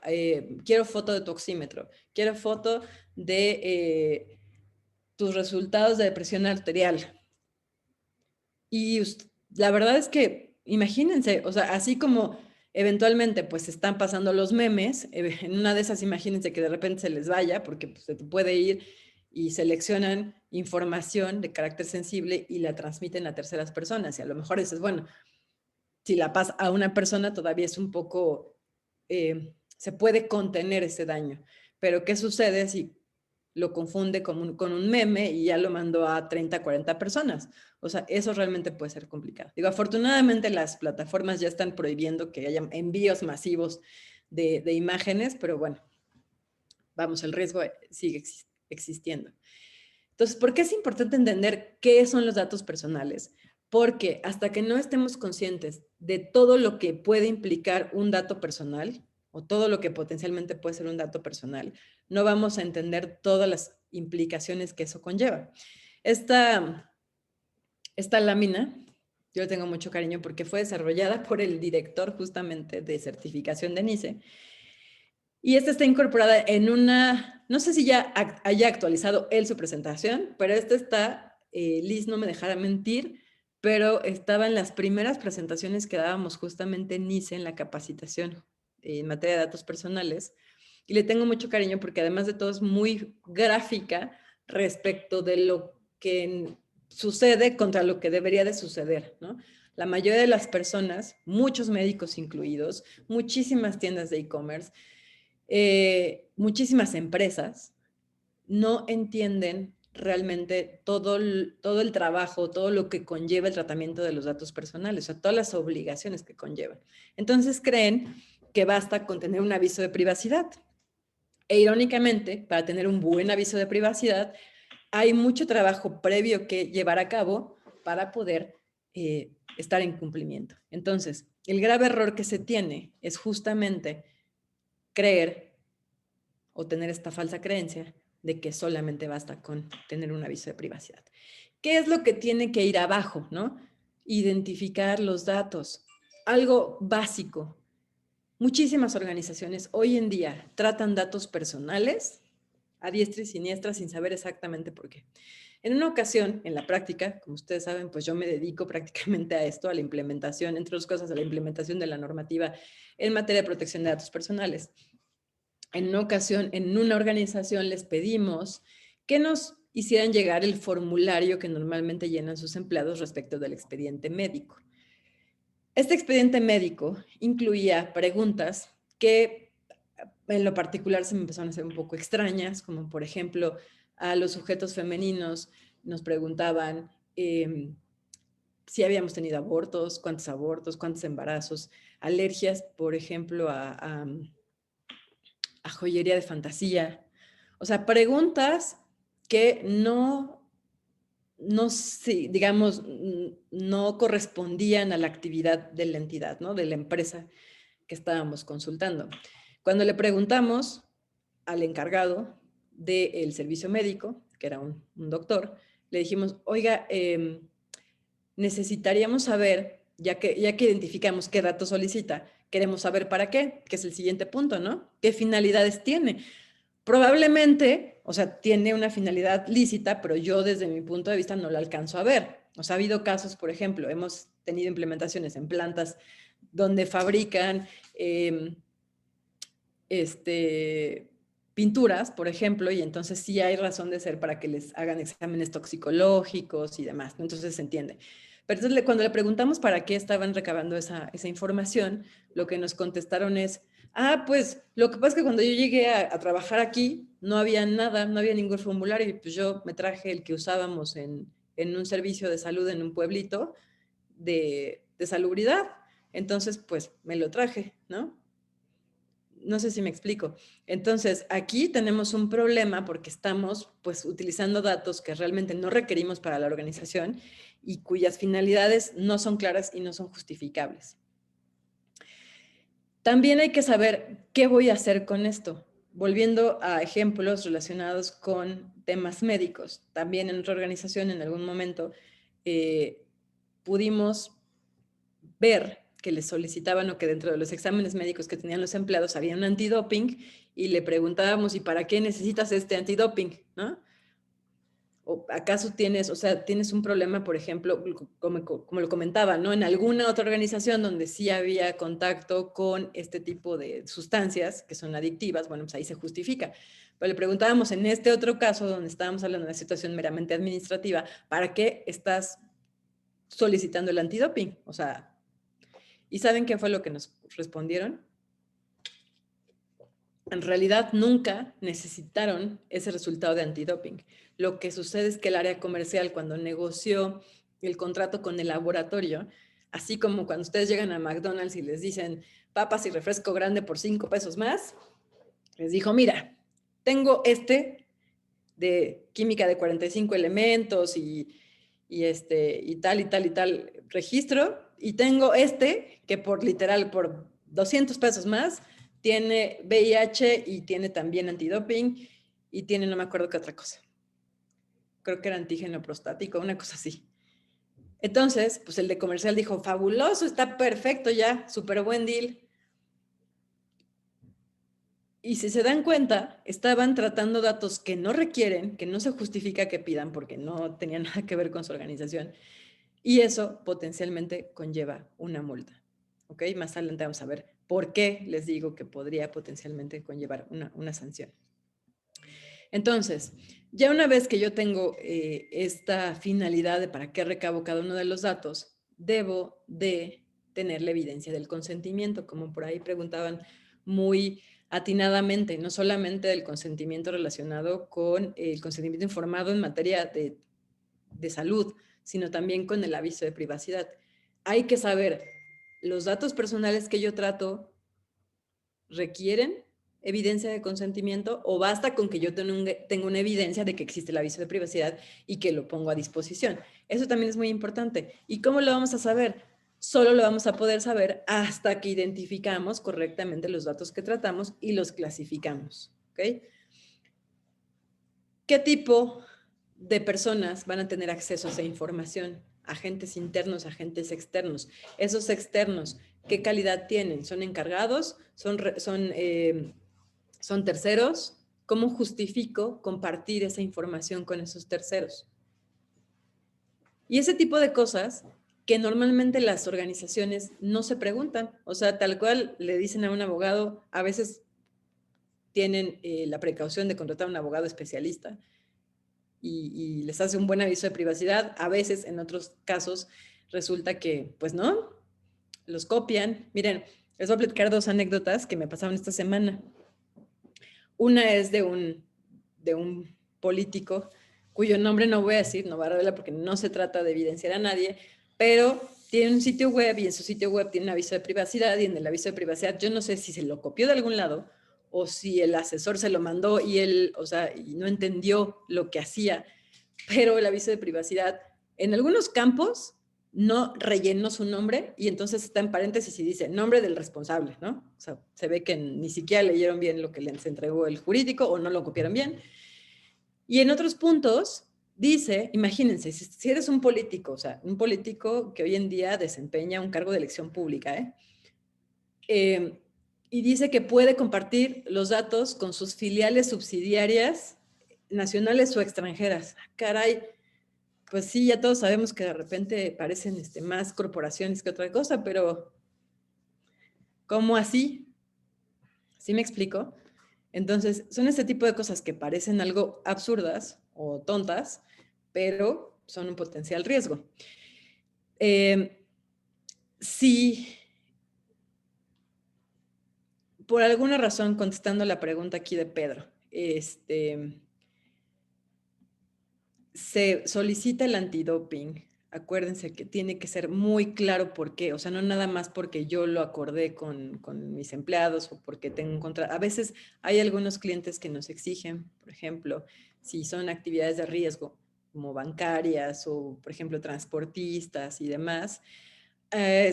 quiero foto de tu oxímetro, quiero foto de tus resultados de presión arterial. Y la verdad es que, imagínense, o sea, así como eventualmente pues están pasando los memes, en una de esas imagínense que de repente se les vaya, porque pues, se te puede ir y seleccionan información de carácter sensible y la transmiten a terceras personas. Y a lo mejor dices, bueno, si la pasa a una persona todavía es un poco, se puede contener ese daño. Pero ¿qué sucede si lo confunde con un meme y ya lo mandó a 30, 40 personas? O sea, eso realmente puede ser complicado. Digo, afortunadamente las plataformas ya están prohibiendo que haya envíos masivos de imágenes, pero bueno, vamos, el riesgo sigue existiendo. Entonces, ¿por qué es importante entender qué son los datos personales? Porque hasta que no estemos conscientes de todo lo que puede implicar un dato personal o todo lo que potencialmente puede ser un dato personal, no vamos a entender todas las implicaciones que eso conlleva. Esta lámina, yo le tengo mucho cariño porque fue desarrollada por el director justamente de certificación de NICE. Y esta está incorporada en una, no sé si ya haya actualizado él su presentación, pero esta está, Liz no me dejará mentir, pero estaba en las primeras presentaciones que dábamos justamente en NICE en la capacitación en materia de datos personales. Y le tengo mucho cariño porque además de todo es muy gráfica respecto de lo que sucede contra lo que debería de suceder, ¿no? La mayoría de las personas, muchos médicos incluidos, muchísimas tiendas de e-commerce, muchísimas empresas no entienden realmente todo el trabajo, todo lo que conlleva el tratamiento de los datos personales, o sea, todas las obligaciones que conllevan. Entonces creen que basta con tener un aviso de privacidad. E irónicamente, para tener un buen aviso de privacidad, hay mucho trabajo previo que llevar a cabo para poder estar en cumplimiento. Entonces, el grave error que se tiene es justamente creer o tener esta falsa creencia de que solamente basta con tener un aviso de privacidad. ¿Qué es lo que tiene que ir abajo, no? Identificar los datos. Algo básico. Muchísimas organizaciones hoy en día tratan datos personales a diestra y siniestra sin saber exactamente por qué. En una ocasión, en la práctica, como ustedes saben, pues yo me dedico prácticamente a esto, a la implementación, entre otras cosas, a la implementación de la normativa en materia de protección de datos personales. En una ocasión, en una organización les pedimos que nos hicieran llegar el formulario que normalmente llenan sus empleados respecto del expediente médico. Este expediente médico incluía preguntas que en lo particular se me empezaron a hacer un poco extrañas, como por ejemplo, a los sujetos femeninos nos preguntaban si habíamos tenido abortos, cuántos embarazos, alergias, por ejemplo, a joyería de fantasía. O sea, preguntas que sí, digamos, no correspondían a la actividad de la entidad, ¿no? De la empresa que estábamos consultando. Cuando le preguntamos al encargado del servicio médico, que era un doctor, le dijimos, oiga, necesitaríamos saber, ya que identificamos qué datos solicita, queremos saber para qué, que es el siguiente punto, ¿no? ¿Qué finalidades tiene? Probablemente, o sea, tiene una finalidad lícita, pero yo desde mi punto de vista no la alcanzo a ver. O sea, ha habido casos, por ejemplo, hemos tenido implementaciones en plantas donde fabrican pinturas, por ejemplo, y entonces sí hay razón de ser para que les hagan exámenes toxicológicos y demás, ¿no? Entonces se entiende. Pero entonces cuando le preguntamos para qué estaban recabando esa información, lo que nos contestaron es, pues lo que pasa es que cuando yo llegué a trabajar aquí, no había nada, no había ningún formulario, y pues yo me traje el que usábamos en un servicio de salud en un pueblito de salubridad. Entonces, pues me lo traje, ¿no? No sé si me explico. Entonces, aquí tenemos un problema porque estamos pues utilizando datos que realmente no requerimos para la organización y cuyas finalidades no son claras y no son justificables. También hay que saber qué voy a hacer con esto. Volviendo a ejemplos relacionados con temas médicos, también en otra organización en algún momento pudimos ver que les solicitaban o que dentro de los exámenes médicos que tenían los empleados había un antidoping y le preguntábamos, ¿y para qué necesitas este antidoping? ¿No? ¿O acaso tienes un problema, por ejemplo, como lo comentaba, ¿no? En alguna otra organización donde sí había contacto con este tipo de sustancias que son adictivas, bueno, pues ahí se justifica. Pero le preguntábamos en este otro caso, donde estábamos hablando de una situación meramente administrativa, ¿para qué estás solicitando el antidoping? O sea, ¿y saben qué fue lo que nos respondieron? En realidad nunca necesitaron ese resultado de antidoping. Lo que sucede es que el área comercial, cuando negoció el contrato con el laboratorio, así como cuando ustedes llegan a McDonald's y les dicen papas y refresco grande por 5 pesos más, les dijo, mira, tengo de química de 45 elementos y tal y tal y tal registro, y tengo que por 200 pesos más tiene VIH y tiene también antidoping y tiene no me acuerdo qué otra cosa. Creo que era antígeno prostático, una cosa así. Entonces, pues el de comercial dijo, fabuloso, está perfecto ya, súper buen deal. Y si se dan cuenta, estaban tratando datos que no requieren, que no se justifica que pidan porque no tenían nada que ver con su organización. Y eso potencialmente conlleva una multa. ¿Ok? Más adelante vamos a ver por qué les digo que podría potencialmente conllevar una sanción. Entonces, ya una vez que yo tengo esta finalidad de para qué recabo cada uno de los datos, debo de tener la evidencia del consentimiento, como por ahí preguntaban muy atinadamente, no solamente del consentimiento relacionado con el consentimiento informado en materia de salud, sino también con el aviso de privacidad. Hay que saber, los datos personales que yo trato requieren evidencia de consentimiento o basta con que yo tenga una evidencia de que existe el aviso de privacidad y que lo pongo a disposición. Eso también es muy importante. ¿Y cómo lo vamos a saber? Solo lo vamos a poder saber hasta que identificamos correctamente los datos que tratamos y los clasificamos. ¿Ok? ¿Qué tipo de personas van a tener acceso a esa información? Agentes internos, agentes externos. Esos externos, ¿qué calidad tienen? ¿Son encargados? ¿Son terceros? ¿Cómo justifico compartir esa información con esos terceros? Y ese tipo de cosas que normalmente las organizaciones no se preguntan. O sea, tal cual le dicen a un abogado, a veces tienen la precaución de contratar a un abogado especialista y les hace un buen aviso de privacidad. A veces, en otros casos, resulta que, pues no, los copian. Miren, les voy a platicar dos anécdotas que me pasaron esta semana. Una es de un político cuyo nombre no voy a decir, no voy a revelar porque no se trata de evidenciar a nadie, pero tiene un sitio web y en su sitio web tiene un aviso de privacidad y en el aviso de privacidad yo no sé si se lo copió de algún lado o si el asesor se lo mandó y él, o sea, y no entendió lo que hacía, pero el aviso de privacidad en algunos campos no rellenó su nombre y entonces está en paréntesis y dice nombre del responsable, ¿no? O sea, se ve que ni siquiera leyeron bien lo que les entregó el jurídico o no lo copiaron bien. Y en otros puntos dice, imagínense, si eres un político, o sea, un político que hoy en día desempeña un cargo de elección pública, y dice que puede compartir los datos con sus filiales subsidiarias nacionales o extranjeras. Caray, pues sí, ya todos sabemos que de repente parecen más corporaciones que otra cosa, pero ¿cómo así? ¿Sí me explico? Entonces, son este tipo de cosas que parecen algo absurdas o tontas, pero son un potencial riesgo. Si por alguna razón, contestando la pregunta aquí de Pedro, se solicita el antidoping, acuérdense que tiene que ser muy claro por qué, o sea, no nada más porque yo lo acordé con mis empleados o porque tengo un contrato. A veces hay algunos clientes que nos exigen, por ejemplo, si son actividades de riesgo, como bancarias o, por ejemplo, transportistas y demás,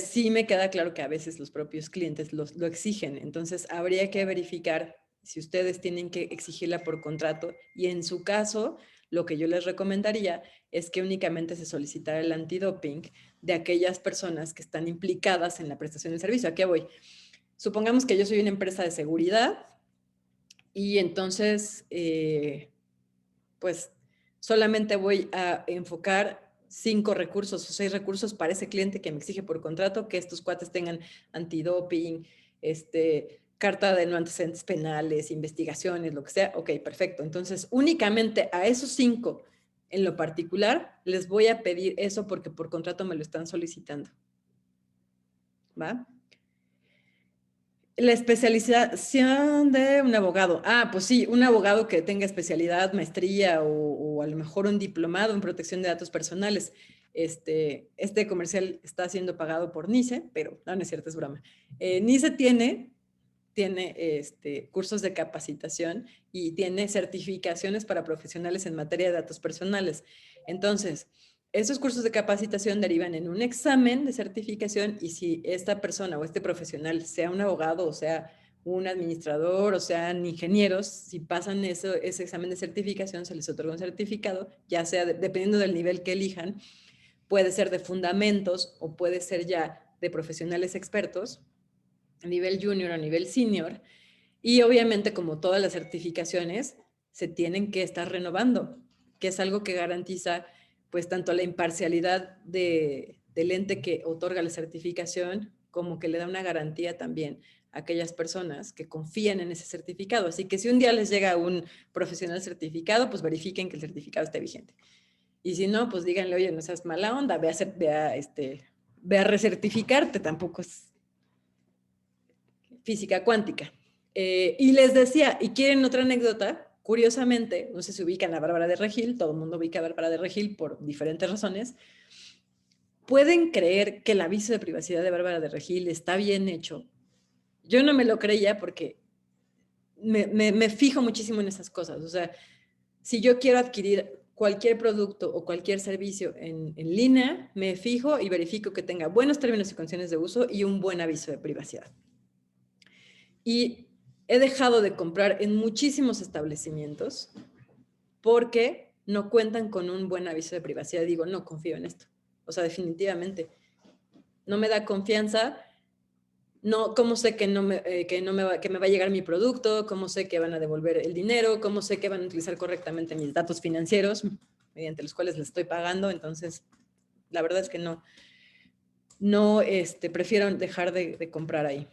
sí me queda claro que a veces los propios clientes lo exigen. Entonces, habría que verificar si ustedes tienen que exigirla por contrato y en su caso, lo que yo les recomendaría es que únicamente se solicitara el antidoping de aquellas personas que están implicadas en la prestación del servicio. ¿A qué voy? Supongamos que yo soy una empresa de seguridad y entonces, pues solamente voy a enfocar 5 recursos o 6 recursos para ese cliente que me exige por contrato que estos cuates tengan antidoping, carta de no antecedentes penales, investigaciones, lo que sea. Ok, perfecto. Entonces, únicamente a esos 5 en lo particular les voy a pedir eso porque por contrato me lo están solicitando. ¿Va? La especialización de un abogado. Ah, pues sí, un abogado que tenga especialidad, maestría o a lo mejor un diplomado en protección de datos personales. Este comercial está siendo pagado por NICE, pero no es cierto, es broma. NICE tiene cursos de capacitación y tiene certificaciones para profesionales en materia de datos personales. Entonces, esos cursos de capacitación derivan en un examen de certificación y si esta persona o este profesional, sea un abogado o sea un administrador o sean ingenieros, si pasan ese examen de certificación, se les otorga un certificado, ya sea dependiendo del nivel que elijan, puede ser de fundamentos o puede ser ya de profesionales expertos, a nivel junior o a nivel senior, y obviamente como todas las certificaciones se tienen que estar renovando, que es algo que garantiza pues tanto la imparcialidad del ente que otorga la certificación como que le da una garantía también a aquellas personas que confían en ese certificado. Así que si un día les llega un profesional certificado, pues verifiquen que el certificado esté vigente. Y si no, pues díganle, oye, no seas mala onda, ve a recertificarte, tampoco es física cuántica. Y les decía, ¿y quieren otra anécdota? Curiosamente, no sé si ubican a Bárbara de Regil, todo el mundo ubica a Bárbara de Regil por diferentes razones. ¿Pueden creer que el aviso de privacidad de Bárbara de Regil está bien hecho? Yo no me lo creía porque me fijo muchísimo en esas cosas. O sea, si yo quiero adquirir cualquier producto o cualquier servicio en línea, me fijo y verifico que tenga buenos términos y condiciones de uso y un buen aviso de privacidad. Y he dejado de comprar en muchísimos establecimientos porque no cuentan con un buen aviso de privacidad. Digo, no confío en esto. O sea, definitivamente. No me da confianza. No, ¿cómo sé que que me va a llegar mi producto? ¿Cómo sé que van a devolver el dinero? ¿Cómo sé que van a utilizar correctamente mis datos financieros mediante los cuales les estoy pagando? Entonces, la verdad es que prefiero dejar de comprar ahí.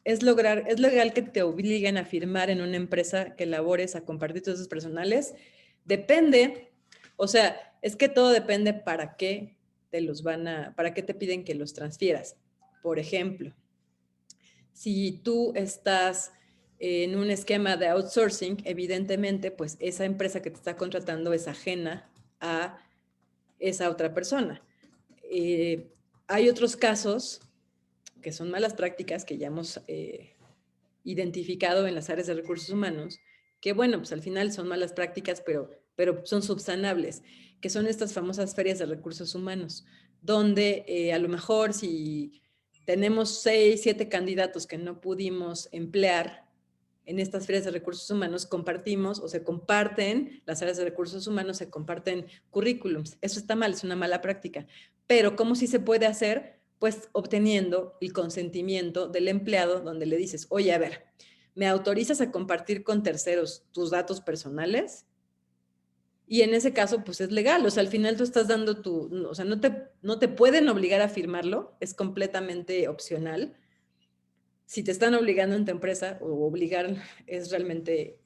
¿Es legal que te obliguen a firmar en una empresa que labores a compartir tus datos personales? Depende. O sea, es que todo depende para qué para qué te piden que los transfieras. Por ejemplo, si tú estás en un esquema de outsourcing, evidentemente, pues esa empresa que te está contratando es ajena a esa otra persona. Hay otros casos que son malas prácticas que ya hemos identificado en las áreas de recursos humanos, que bueno, pues al final son malas prácticas, pero son subsanables, que son estas famosas ferias de recursos humanos, donde a lo mejor si tenemos 6, 7 candidatos que no pudimos emplear en estas ferias de recursos humanos, compartimos o se comparten, las áreas de recursos humanos se comparten currículums. Eso está mal, es una mala práctica. Pero ¿cómo sí se puede hacer? Pues obteniendo el consentimiento del empleado, donde le dices, oye, a ver, ¿me autorizas a compartir con terceros tus datos personales? Y en ese caso, pues es legal. O sea, al final tú estás dando o sea, no te pueden obligar a firmarlo, es completamente opcional. Si te están obligando en tu empresa, o obligar es realmente,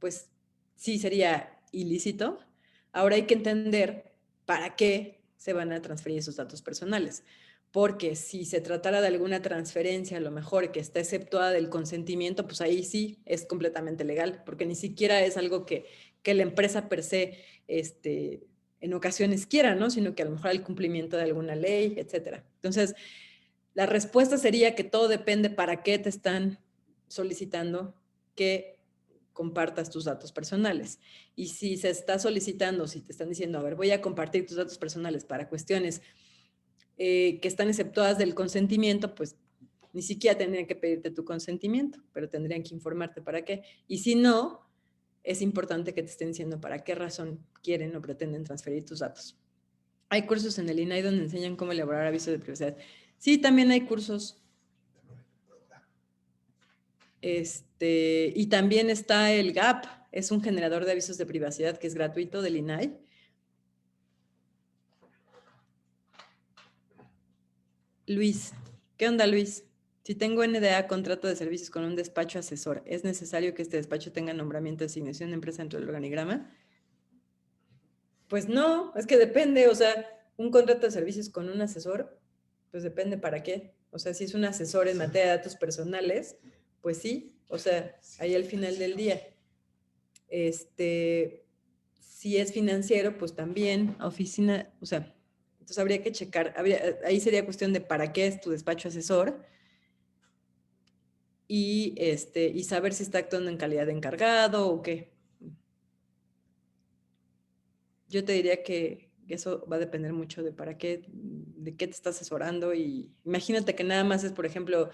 pues sí sería ilícito. Ahora hay que entender para qué se van a transferir esos datos personales. Porque si se tratara de alguna transferencia, a lo mejor que está exceptuada del consentimiento, pues ahí sí es completamente legal, porque ni siquiera es algo que la empresa per se en ocasiones quiera, ¿no? Sino que a lo mejor el cumplimiento de alguna ley, etcétera. Entonces, la respuesta sería que todo depende para qué te están solicitando que compartas tus datos personales. Y si se está solicitando, si te están diciendo, a ver, voy a compartir tus datos personales para cuestiones que están exceptuadas del consentimiento, pues ni siquiera tendrían que pedirte tu consentimiento, pero tendrían que informarte para qué. Y si no, es importante que te estén diciendo para qué razón quieren o pretenden transferir tus datos. Hay cursos en el INAI donde enseñan cómo elaborar avisos de privacidad. Sí, también hay cursos. Y también está el GAP, es un generador de avisos de privacidad que es gratuito del INAI. Luis, ¿qué onda, Luis? Si tengo NDA, contrato de servicios con un despacho asesor, ¿es necesario que este despacho tenga nombramiento de asignación de empresa dentro del organigrama? Pues no, es que depende, o sea, un contrato de servicios con un asesor, pues depende para qué. O sea, si es un asesor en materia de datos personales, pues sí, o sea, ahí al final del día. Si es financiero, pues también, oficina, o sea, entonces habría que checar, ahí sería cuestión de para qué es tu despacho asesor y saber si está actuando en calidad de encargado o qué. Yo te diría que eso va a depender mucho de para qué, de qué te está asesorando y imagínate que nada más es, por ejemplo,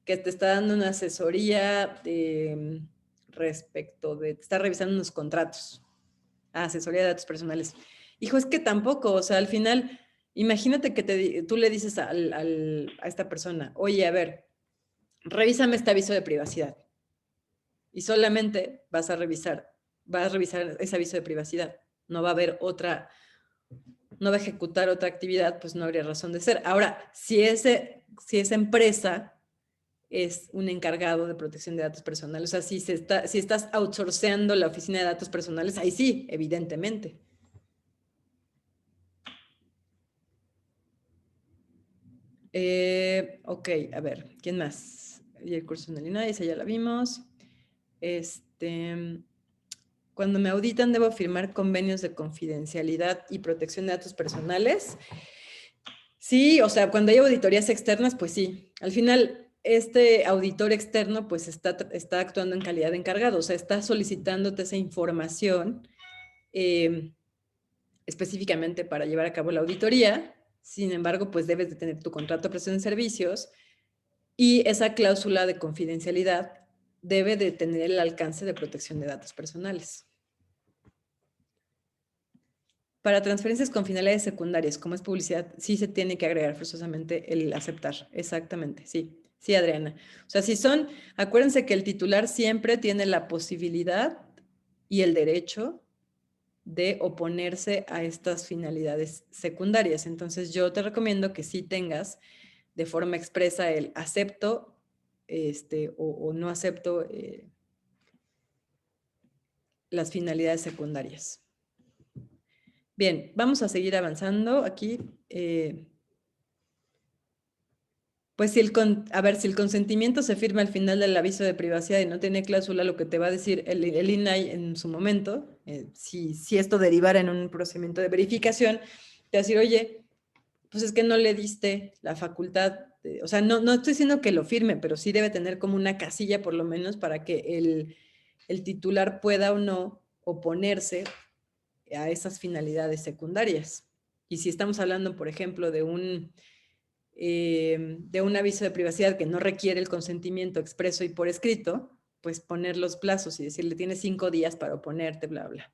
que te está dando una asesoría respecto de, te está revisando unos contratos, asesoría de datos personales. Hijo, es que tampoco, o sea, al final, imagínate que tú le dices a esta persona, oye, a ver, revísame este aviso de privacidad. Y solamente vas a revisar ese aviso de privacidad. No va a haber no va a ejecutar otra actividad, pues no habría razón de ser. Ahora, si esa empresa es un encargado de protección de datos personales, o sea, si estás outsourceando la oficina de datos personales, ahí sí, evidentemente. Ok, a ver, ¿quién más? Y el curso en el INAI, esa ya la vimos. Cuando me auditan, debo firmar convenios de confidencialidad y protección de datos personales. Sí, o sea, cuando hay auditorías externas, pues sí. Al final, este auditor externo, pues está actuando en calidad de encargado, o sea, está solicitándote esa información específicamente para llevar a cabo la auditoría. Sin embargo, pues debes de tener tu contrato de prestación de servicios y esa cláusula de confidencialidad debe de tener el alcance de protección de datos personales. Para transferencias con finalidades secundarias, como es publicidad, sí se tiene que agregar forzosamente el aceptar. Exactamente, sí. Sí, Adriana. O sea, si son, acuérdense que el titular siempre tiene la posibilidad y el derecho de oponerse a estas finalidades secundarias. Entonces, yo te recomiendo que sí tengas de forma expresa el acepto o no acepto las finalidades secundarias. Bien, vamos a seguir avanzando aquí. Pues si a ver, si el consentimiento se firma al final del aviso de privacidad y no tiene cláusula, lo que te va a decir el INAI en su momento, si esto derivara en un procedimiento de verificación, te va a decir, oye, pues es que no le diste la facultad, o sea, no estoy diciendo que lo firme, pero sí debe tener como una casilla por lo menos para que el titular pueda o no oponerse a esas finalidades secundarias. Y si estamos hablando, por ejemplo, de un aviso de privacidad que no requiere el consentimiento expreso y por escrito, pues poner los plazos y decirle, tienes 5 días para oponerte, bla, bla.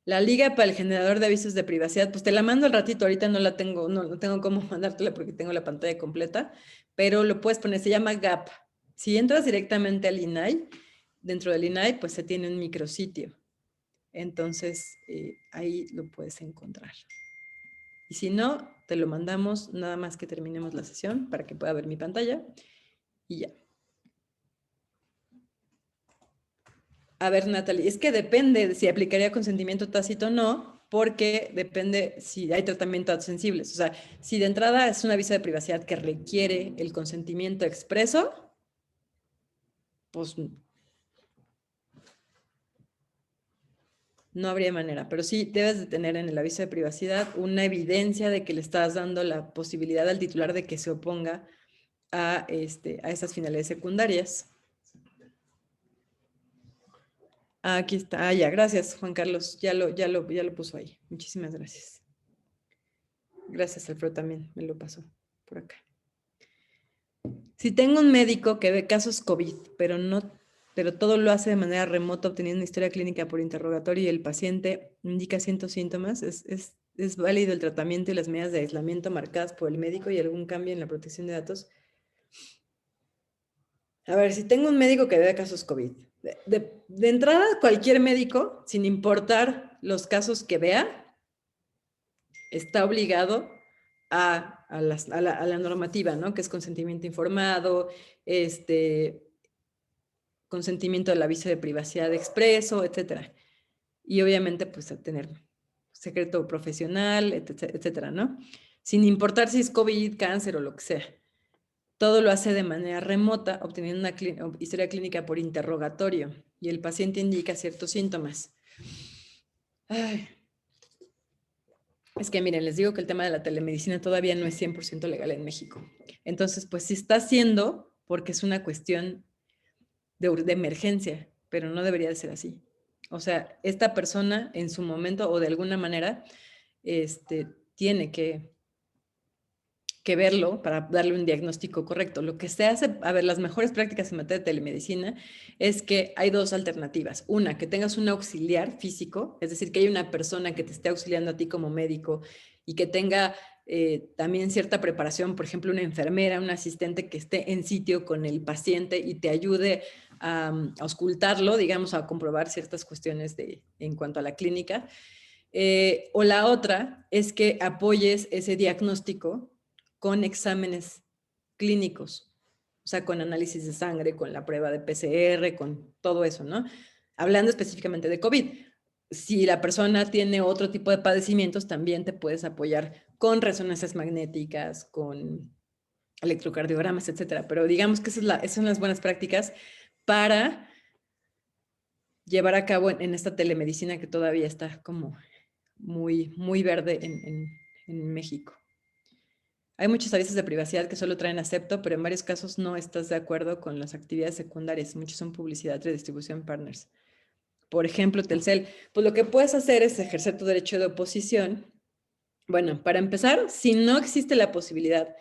La liga para el generador de avisos de privacidad, pues te la mando al ratito, ahorita no la tengo, no tengo cómo mandártela porque tengo la pantalla completa, pero lo puedes poner, se llama GAP. Si entras directamente al INAI, dentro del INAI, pues se tiene un micrositio. Entonces, ahí lo puedes encontrar. Y si no, te lo mandamos nada más que terminemos la sesión para que pueda ver mi pantalla y ya. A ver, Natalie, es que depende de si aplicaría consentimiento tácito o no, porque depende si hay tratamientos sensibles. O sea, si de entrada es un aviso de privacidad que requiere el consentimiento expreso, pues no habría manera. Pero sí debes de tener en el aviso de privacidad una evidencia de que le estás dando la posibilidad al titular de que se oponga a esas finalidades secundarias. Aquí está. Ya, gracias, Juan Carlos. Ya lo puso ahí. Muchísimas gracias. Gracias, Alfredo, también me lo pasó por acá. Si tengo un médico que ve casos COVID, pero todo lo hace de manera remota, obteniendo una historia clínica por interrogatorio y el paciente indica ciertos síntomas, ¿es válido el tratamiento y las medidas de aislamiento marcadas por el médico y algún cambio en la protección de datos? A ver, si tengo un médico que ve casos COVID, de entrada, cualquier médico, sin importar los casos que vea, está obligado a la normativa, ¿no? Que es consentimiento informado, consentimiento del aviso de privacidad expreso, etcétera. Y obviamente, pues, a tener secreto profesional, etcétera, ¿no? Sin importar si es COVID, cáncer o lo que sea. Todo lo hace de manera remota, obteniendo una historia clínica por interrogatorio y el paciente indica ciertos síntomas. Ay. Es que miren, les digo que el tema de la telemedicina todavía no es 100% legal en México. Entonces, pues sí está siendo porque es una cuestión de emergencia, pero no debería de ser así. O sea, esta persona en su momento o de alguna manera tiene que verlo para darle un diagnóstico correcto. Lo que se hace, a ver, las mejores prácticas en materia de telemedicina es que hay dos alternativas. Una, que tengas un auxiliar físico, es decir, que hay una persona que te esté auxiliando a ti como médico y que tenga también cierta preparación, por ejemplo, una enfermera, un asistente que esté en sitio con el paciente y te ayude a auscultarlo, digamos, a comprobar ciertas cuestiones en cuanto a la clínica. O la otra es que apoyes ese diagnóstico con exámenes clínicos, o sea, con análisis de sangre, con la prueba de PCR, con todo eso, ¿no? Hablando específicamente de COVID. Si la persona tiene otro tipo de padecimientos, también te puedes apoyar con resonancias magnéticas, con electrocardiogramas, etcétera. Pero digamos que esas son las buenas prácticas para llevar a cabo en esta telemedicina que todavía está como muy, muy verde en México. Hay muchos avisos de privacidad que solo traen acepto, pero en varios casos no estás de acuerdo con las actividades secundarias. Muchos son publicidad, redistribución, partners. Por ejemplo, Telcel. Pues lo que puedes hacer es ejercer tu derecho de oposición. Bueno, para empezar, si no existe la posibilidad,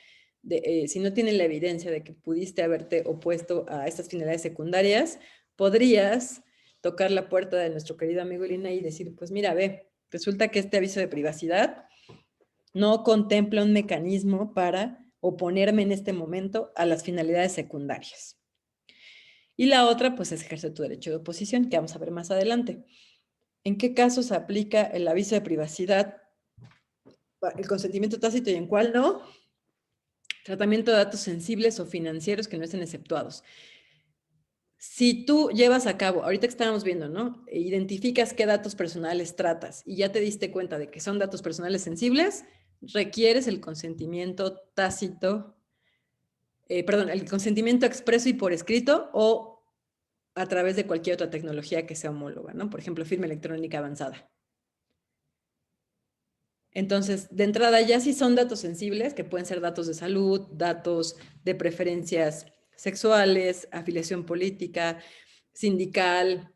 si no tiene la evidencia de que pudiste haberte opuesto a estas finalidades secundarias, podrías tocar la puerta de nuestro querido amigo Lina y decir, pues mira, ve, Resulta que este aviso de privacidad no contempla un mecanismo para oponerme en este momento a las finalidades secundarias. Y la otra, pues, es ejercer tu derecho de oposición, que vamos a ver más adelante. ¿En qué casos se aplica el aviso de privacidad, el consentimiento tácito y en cuál no? Tratamiento de datos sensibles o financieros que no estén exceptuados. Si tú llevas a cabo, ahorita que estábamos viendo, ¿no? Identificas qué datos personales tratas y ya te diste cuenta de que son datos personales sensibles, requieres el consentimiento tácito, perdón, el consentimiento expreso y por escrito o a través de cualquier otra tecnología que sea homóloga, ¿no? Por ejemplo, firma electrónica avanzada. Entonces, de entrada, ya si son datos sensibles, que pueden ser datos de salud, datos de preferencias sexuales, afiliación política, sindical,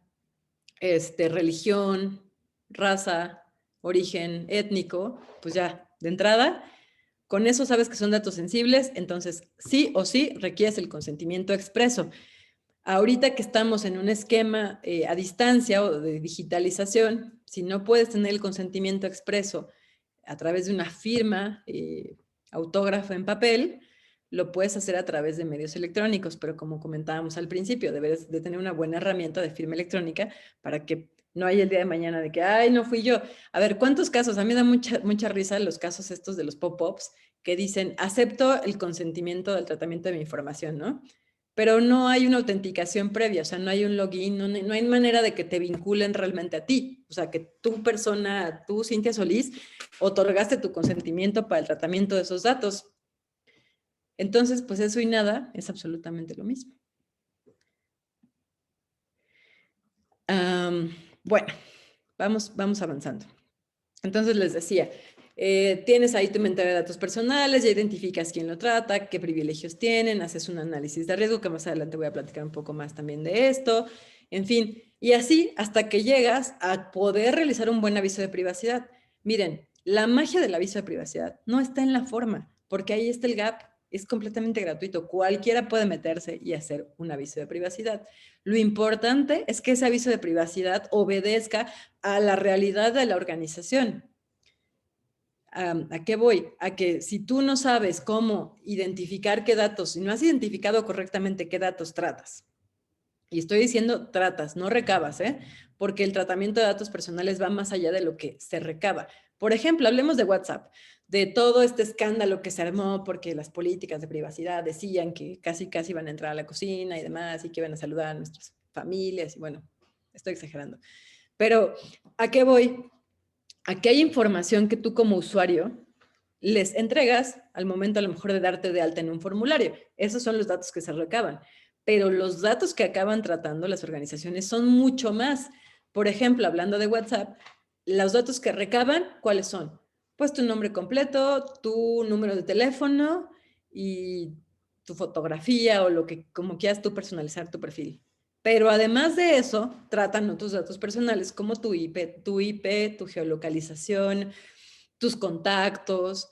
religión, raza, origen étnico, pues ya, de entrada, con eso sabes que son datos sensibles, entonces sí o sí requieres el consentimiento expreso. Ahorita que estamos en un esquema a distancia o de digitalización, si no puedes tener el consentimiento expreso a través de una firma autógrafa en papel, lo puedes hacer a través de medios electrónicos, pero como comentábamos al principio, debes de tener una buena herramienta de firma electrónica para que no haya el día de mañana de que, ay, no fui yo. A ver, ¿cuántos casos? A mí me da mucha risa los casos estos de los pop-ups que dicen, acepto el consentimiento del tratamiento de mi información, ¿no? Pero no hay una autenticación previa, o sea, no hay un login, no hay manera de que te vinculen realmente a ti. O sea, que tú persona, tú, Cintia Solís, otorgaste tu consentimiento para el tratamiento de esos datos. Entonces, pues eso y nada es absolutamente lo mismo. Bueno, vamos avanzando. Entonces les decía, tienes ahí tu inventario de datos personales, ya identificas quién lo trata, qué privilegios tienen, haces un análisis de riesgo, que más adelante voy a platicar un poco más también de esto, en fin, y así hasta que llegas a poder realizar un buen aviso de privacidad. Miren, la magia del aviso de privacidad no está en la forma, porque ahí está el gap, es completamente gratuito, cualquiera puede meterse y hacer un aviso de privacidad. Lo importante es que ese aviso de privacidad obedezca a la realidad de la organización. ¿A qué voy? A que si tú no sabes cómo identificar qué datos, si no has identificado correctamente qué datos tratas, y estoy diciendo tratas, no recabas, porque el tratamiento de datos personales va más allá de lo que se recaba. Por ejemplo, hablemos de WhatsApp, de todo este escándalo que se armó porque las políticas de privacidad decían que casi iban a entrar a la cocina y demás y que iban a saludar a nuestras familias y bueno, estoy exagerando. Pero, ¿a qué voy? Aquí hay información que tú como usuario les entregas al momento a lo mejor de darte de alta en un formulario. Esos son los datos que se recaban. Pero los datos que acaban tratando las organizaciones son mucho más. Por ejemplo, hablando de WhatsApp, los datos que recaban, ¿cuáles son? Pues tu nombre completo, tu número de teléfono y tu fotografía o lo que como quieras tú personalizar tu perfil. Pero además de eso, tratan otros datos personales como tu IP, tu geolocalización, tus contactos,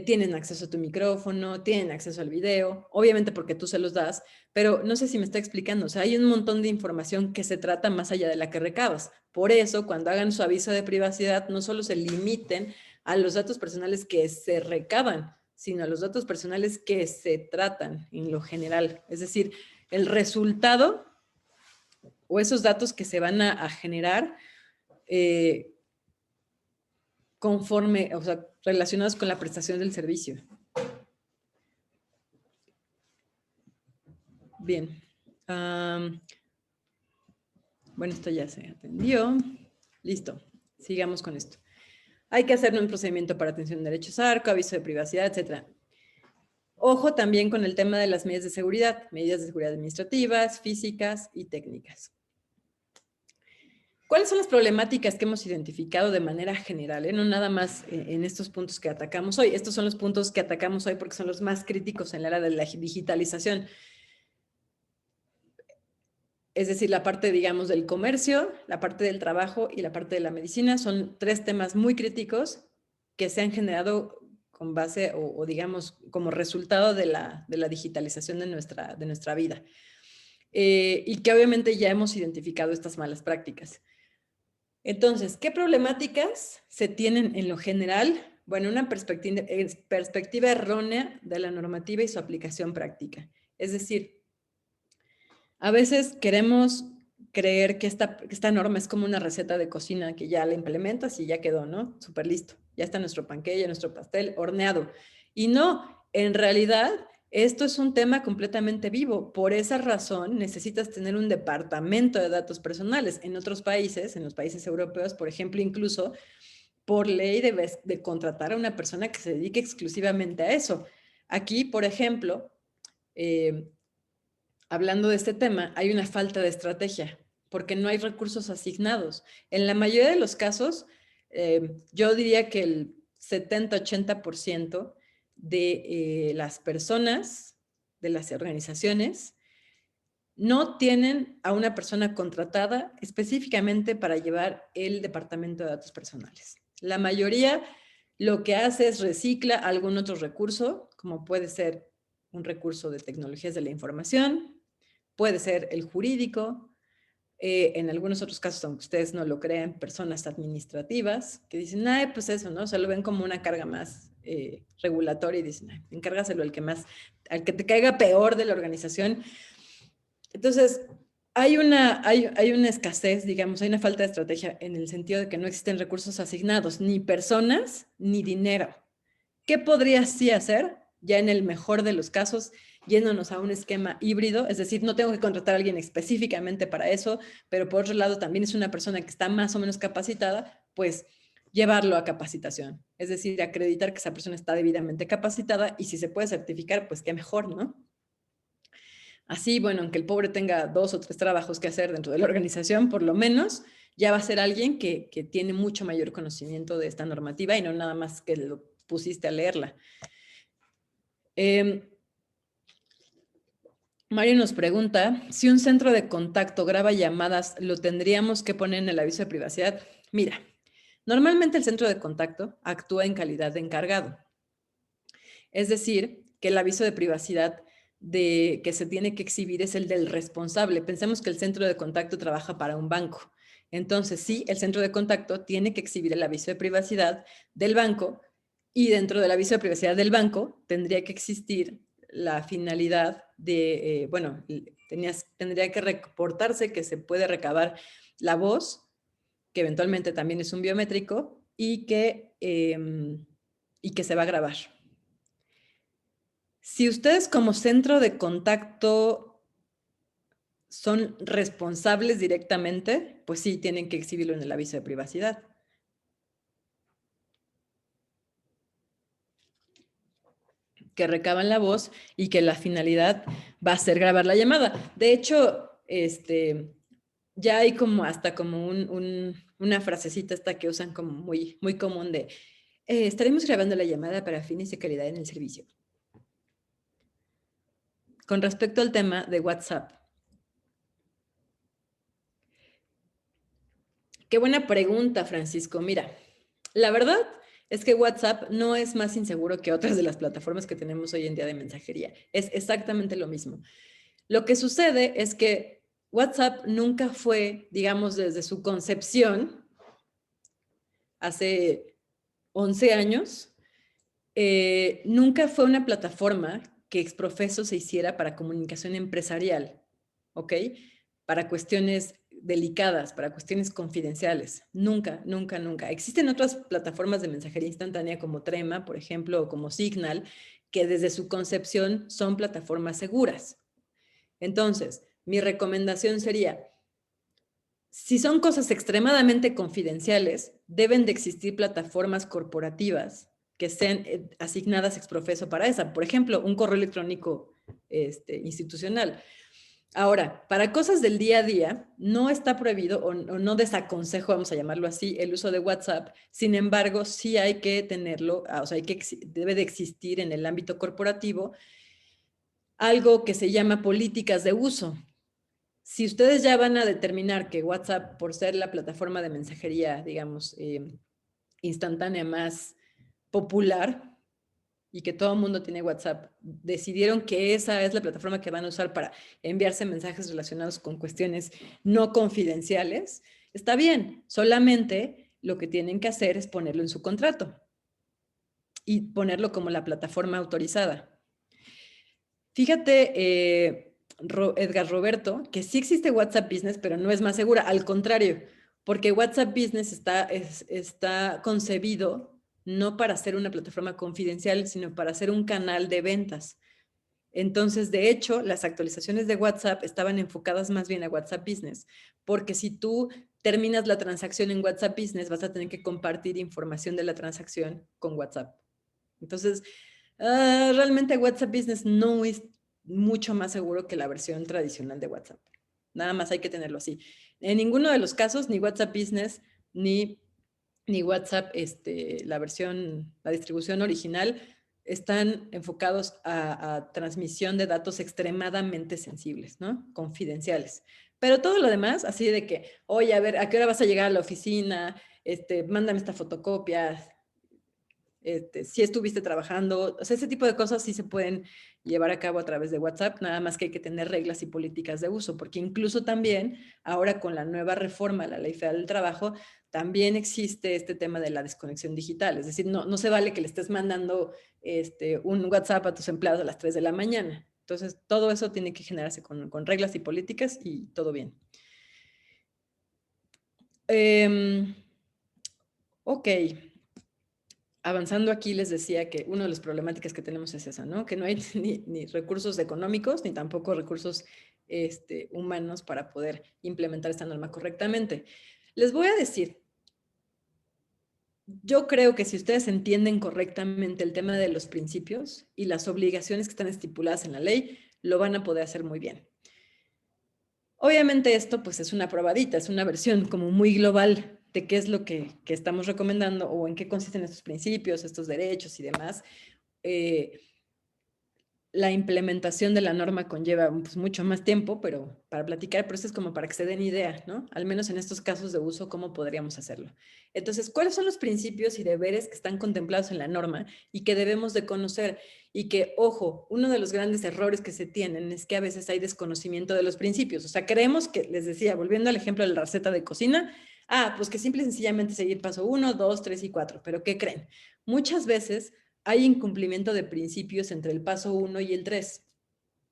tienen acceso a tu micrófono, tienen acceso al video, obviamente porque tú se los das, pero no sé si me está explicando, o sea, hay un montón de información que se trata más allá de la que recabas. Por eso, cuando hagan su aviso de privacidad, no solo se limiten a los datos personales que se recaban, sino a los datos personales que se tratan en lo general. Es decir, el resultado o esos datos que se van a generar conforme, o sea, relacionados con la prestación del servicio. Bien. Bueno, esto ya se atendió. Listo. Sigamos con esto. Hay que hacer un procedimiento para atención de derechos ARCO, aviso de privacidad, etc. Ojo también con el tema de las medidas de seguridad administrativas, físicas y técnicas. ¿Cuáles son las problemáticas que hemos identificado de manera general? No nada más en estos puntos que atacamos hoy. Estos son los puntos que atacamos hoy porque son los más críticos en la era de la digitalización. Es decir, la parte, digamos, del comercio, la parte del trabajo y la parte de la medicina son tres temas muy críticos que se han generado con base o digamos, como resultado de la digitalización de nuestra vida. Y que obviamente ya hemos identificado estas malas prácticas. Entonces, ¿qué problemáticas se tienen en lo general? Bueno, una perspectiva errónea de la normativa y su aplicación práctica. Es decir, a veces queremos creer que esta norma es como una receta de cocina que ya la implementas y ya quedó, ¿no? Súper listo. Ya está nuestro panqueque, nuestro pastel horneado. Y no, en realidad, esto es un tema completamente vivo. Por esa razón, necesitas tener un departamento de datos personales. En otros países, en los países europeos, por ejemplo, incluso por ley debes de contratar a una persona que se dedique exclusivamente a eso. Aquí, por ejemplo, hablando de este tema, hay una falta de estrategia porque no hay recursos asignados. En la mayoría de los casos, yo diría que el 70-80% de las personas, de las organizaciones, no tienen a una persona contratada específicamente para llevar el departamento de datos personales. La mayoría lo que hace es recicla algún otro recurso, como puede ser un recurso de tecnologías de la información, puede ser el jurídico, en algunos otros casos, aunque ustedes no lo crean, personas administrativas que dicen, ay, pues eso, ¿no? O sea, lo ven como una carga más regulatoria y dicen, ay, encárgaselo al que te caiga peor de la organización. Entonces, hay una escasez, digamos, hay una falta de estrategia en el sentido de que no existen recursos asignados, ni personas, ni dinero. ¿Qué podría sí hacer? Ya en el mejor de los casos, yéndonos a un esquema híbrido, es decir, no tengo que contratar a alguien específicamente para eso, pero por otro lado también es una persona que está más o menos capacitada, pues llevarlo a capacitación. Es decir, acreditar que esa persona está debidamente capacitada y si se puede certificar, pues qué mejor, ¿no? Así, bueno, aunque el pobre tenga 2 o 3 trabajos que hacer dentro de la organización, por lo menos ya va a ser alguien que tiene mucho mayor conocimiento de esta normativa y no nada más que lo pusiste a leerla. Mario nos pregunta, si un centro de contacto graba llamadas, ¿lo tendríamos que poner en el aviso de privacidad? Mira, normalmente el centro de contacto actúa en calidad de encargado. Es decir, que el aviso de privacidad que se tiene que exhibir es el del responsable. Pensemos que el centro de contacto trabaja para un banco. Entonces, sí, el centro de contacto tiene que exhibir el aviso de privacidad del banco y dentro del aviso de privacidad del banco tendría que existir la finalidad de, bueno, tendría que reportarse que se puede recabar la voz, que eventualmente también es un biométrico, y que se va a grabar. Si ustedes como centro de contacto son responsables directamente, pues sí, tienen que exhibirlo en el aviso de privacidad. Que recaban la voz y que la finalidad va a ser grabar la llamada. De hecho, ya hay como hasta como una frasecita esta que usan como muy, muy común de estaremos grabando la llamada para fines de calidad en el servicio. Con respecto al tema de WhatsApp. Qué buena pregunta, Francisco. Mira, la verdad es que WhatsApp no es más inseguro que otras de las plataformas que tenemos hoy en día de mensajería. Es exactamente lo mismo. Lo que sucede es que WhatsApp nunca fue, digamos, desde su concepción, hace 11 años, nunca fue una plataforma que exprofeso se hiciera para comunicación empresarial, ¿ok? Para cuestiones delicadas, para cuestiones confidenciales. Nunca, nunca, nunca. Existen otras plataformas de mensajería instantánea como Trema, por ejemplo, o como Signal, que desde su concepción son plataformas seguras. Entonces, mi recomendación sería, si son cosas extremadamente confidenciales, deben de existir plataformas corporativas que sean asignadas ex profeso para esa. Por ejemplo, un correo electrónico institucional. Ahora, para cosas del día a día, no está prohibido o no desaconsejo, vamos a llamarlo así, el uso de WhatsApp. Sin embargo, sí hay que tenerlo, o sea, debe de existir en el ámbito corporativo algo que se llama políticas de uso. Si ustedes ya van a determinar que WhatsApp, por ser la plataforma de mensajería, digamos, instantánea más popular y que todo el mundo tiene WhatsApp, decidieron que esa es la plataforma que van a usar para enviarse mensajes relacionados con cuestiones no confidenciales, Está bien, solamente lo que tienen que hacer es ponerlo en su contrato y ponerlo como la plataforma autorizada. Fíjate, Edgar Roberto, que sí existe WhatsApp Business, pero no es más segura. Al contrario, porque WhatsApp Business está concebido no para ser una plataforma confidencial, sino para ser un canal de ventas. Entonces, de hecho, las actualizaciones de WhatsApp estaban enfocadas más bien a WhatsApp Business, porque si tú terminas la transacción en WhatsApp Business, vas a tener que compartir información de la transacción con WhatsApp. Entonces, realmente WhatsApp Business no es mucho más seguro que la versión tradicional de WhatsApp. Nada más hay que tenerlo así. En ninguno de los casos, ni WhatsApp Business, ni WhatsApp, la distribución original, están enfocados a transmisión de datos extremadamente sensibles, ¿no? Confidenciales. Pero todo lo demás, así de que, oye, a ver, ¿a qué hora vas a llegar a la oficina? Mándame esta fotocopia, si estuviste trabajando, o sea, ese tipo de cosas sí se pueden llevar a cabo a través de WhatsApp, nada más que hay que tener reglas y políticas de uso, porque incluso también ahora con la nueva reforma a la Ley Federal del Trabajo, también existe este tema de la desconexión digital, es decir, no se vale que le estés mandando un WhatsApp a tus empleados a las 3 de la mañana. Entonces, todo eso tiene que generarse con reglas y políticas y todo bien. Ok. Avanzando aquí les decía que una de las problemáticas que tenemos es esa, ¿no? Que no hay ni recursos económicos ni tampoco recursos humanos para poder implementar esta norma correctamente. Les voy a decir, yo creo que si ustedes entienden correctamente el tema de los principios y las obligaciones que están estipuladas en la ley, lo van a poder hacer muy bien. Obviamente esto pues es una probadita, es una versión como muy global de qué es lo que estamos recomendando o en qué consisten estos principios, estos derechos y demás. La implementación de la norma conlleva pues, mucho más tiempo, pero para platicar, pero esto es como para que se den idea, ¿no? Al menos en estos casos de uso, cómo podríamos hacerlo. Entonces, ¿cuáles son los principios y deberes que están contemplados en la norma y que debemos de conocer? Y que, ojo, uno de los grandes errores que se tienen es que a veces hay desconocimiento de los principios. O sea, creemos que, les decía, volviendo al ejemplo de la receta de cocina, pues que simple y sencillamente seguir paso 1, 2, 3 y 4. ¿Pero qué creen? Muchas veces hay incumplimiento de principios entre el paso 1 y el 3.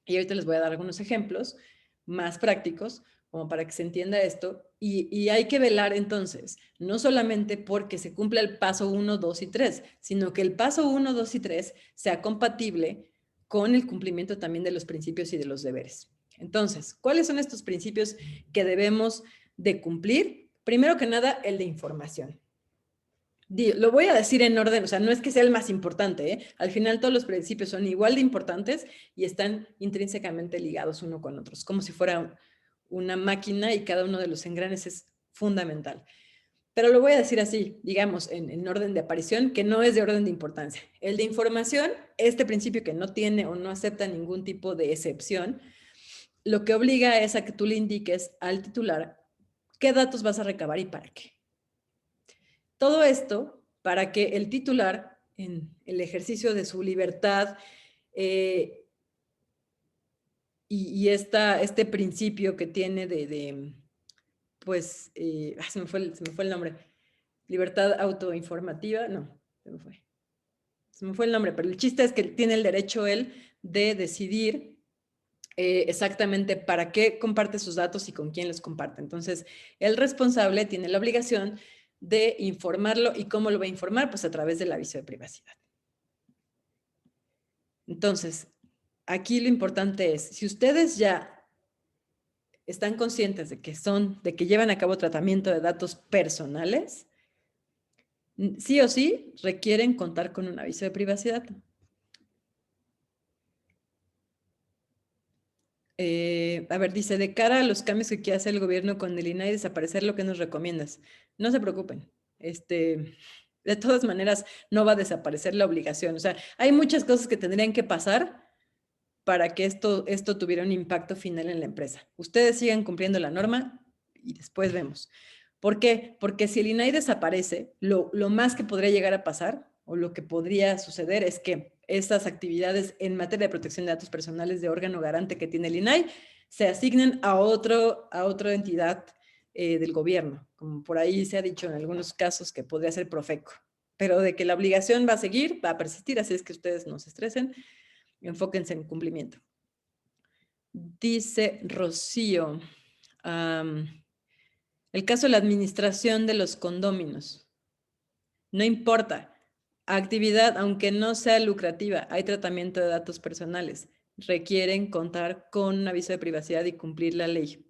Y ahorita les voy a dar algunos ejemplos más prácticos, como para que se entienda esto. Y hay que velar entonces, no solamente porque se cumpla el paso 1, 2 y 3, sino que el paso 1, 2 y 3 sea compatible con el cumplimiento también de los principios y de los deberes. Entonces, ¿cuáles son estos principios que debemos de cumplir? Primero que nada, el de información. Lo voy a decir en orden, o sea, no es que sea el más importante, ¿eh? Al final todos los principios son igual de importantes y están intrínsecamente ligados uno con otros, como si fuera una máquina y cada uno de los engranes es fundamental. Pero lo voy a decir así, digamos, en orden de aparición, que no es de orden de importancia. El de información, este principio que no tiene o no acepta ningún tipo de excepción, lo que obliga es a que tú le indiques al titular qué datos vas a recabar y para qué. Todo esto para que el titular, en el ejercicio de su libertad y este principio que tiene pues, se me fue el nombre, libertad autoinformativa, no, se me fue el nombre, pero el chiste es que tiene el derecho él de decidir exactamente para qué comparte sus datos y con quién los comparte. Entonces, el responsable tiene la obligación de informarlo. ¿Y cómo lo va a informar? Pues a través del aviso de privacidad. Entonces, aquí lo importante es, si ustedes ya están conscientes de que llevan a cabo tratamiento de datos personales, sí o sí requieren contar con un aviso de privacidad. A ver, dice, de cara a los cambios que quiere hacer el gobierno con el INAI, desaparecer, ¿lo que nos recomiendas? No se preocupen. De todas maneras, no va a desaparecer la obligación. O sea, hay muchas cosas que tendrían que pasar para que esto tuviera un impacto final en la empresa. Ustedes sigan cumpliendo la norma y después vemos. ¿Por qué? Porque si el INAI desaparece, lo más que podría llegar a pasar o lo que podría suceder es que estas actividades en materia de protección de datos personales de órgano garante que tiene el INAI se asignen a otra entidad del gobierno, como por ahí se ha dicho en algunos casos que podría ser Profeco, pero de que la obligación va a seguir, va a persistir, así es que ustedes no se estresen, enfóquense en cumplimiento. Dice Rocío, el caso de la administración de los condóminos. No importa, actividad, aunque no sea lucrativa, hay tratamiento de datos personales. Requieren contar con un aviso de privacidad y cumplir la ley.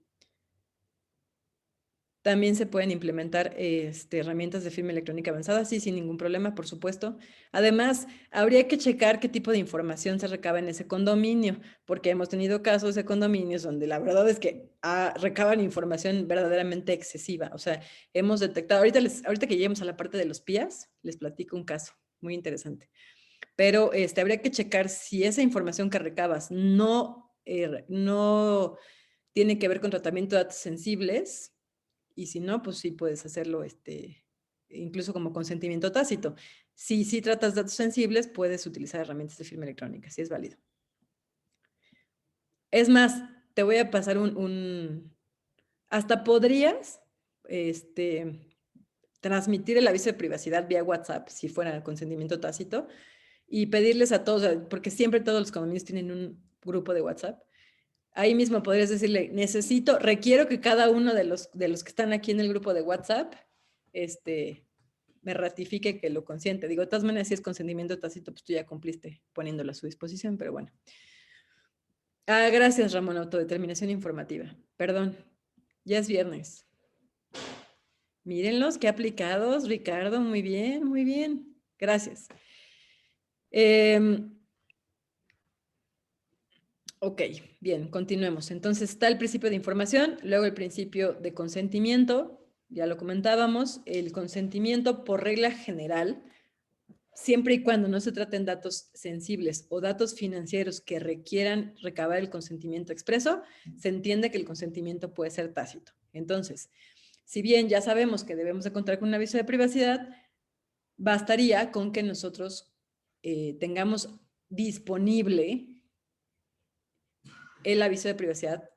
También se pueden implementar herramientas de firma electrónica avanzada, sí, sin ningún problema, por supuesto. Además, habría que checar qué tipo de información se recaba en ese condominio, porque hemos tenido casos de condominios donde la verdad es que recaban información verdaderamente excesiva. O sea, hemos detectado, ahorita que lleguemos a la parte de los PIAs, les platico un caso muy interesante. Pero habría que checar si esa información que recabas no tiene que ver con tratamiento de datos sensibles, y si no, pues sí puedes hacerlo incluso como consentimiento tácito. Si tratas datos sensibles, puedes utilizar herramientas de firma electrónica, si es válido. Es más, te voy a pasar hasta podrías transmitir el aviso de privacidad vía WhatsApp, si fuera consentimiento tácito, y pedirles a todos, porque siempre todos los condominios tienen un grupo de WhatsApp. Ahí mismo podrías decirle, requiero que cada uno de los que están aquí en el grupo de WhatsApp, me ratifique que lo consiente. Digo, de todas maneras, si es consentimiento tácito, pues tú ya cumpliste poniéndolo a su disposición, pero bueno. Gracias, Ramón, autodeterminación informativa. Perdón, ya es viernes. Mírenlos, qué aplicados, Ricardo, muy bien, muy bien. Gracias. Ok, bien, continuemos. Entonces está el principio de información, luego el principio de consentimiento, ya lo comentábamos, el consentimiento por regla general, siempre y cuando no se traten datos sensibles o datos financieros que requieran recabar el consentimiento expreso, se entiende que el consentimiento puede ser tácito. Entonces, si bien ya sabemos que debemos de contar con un aviso de privacidad, bastaría con que nosotros tengamos disponible el aviso de privacidad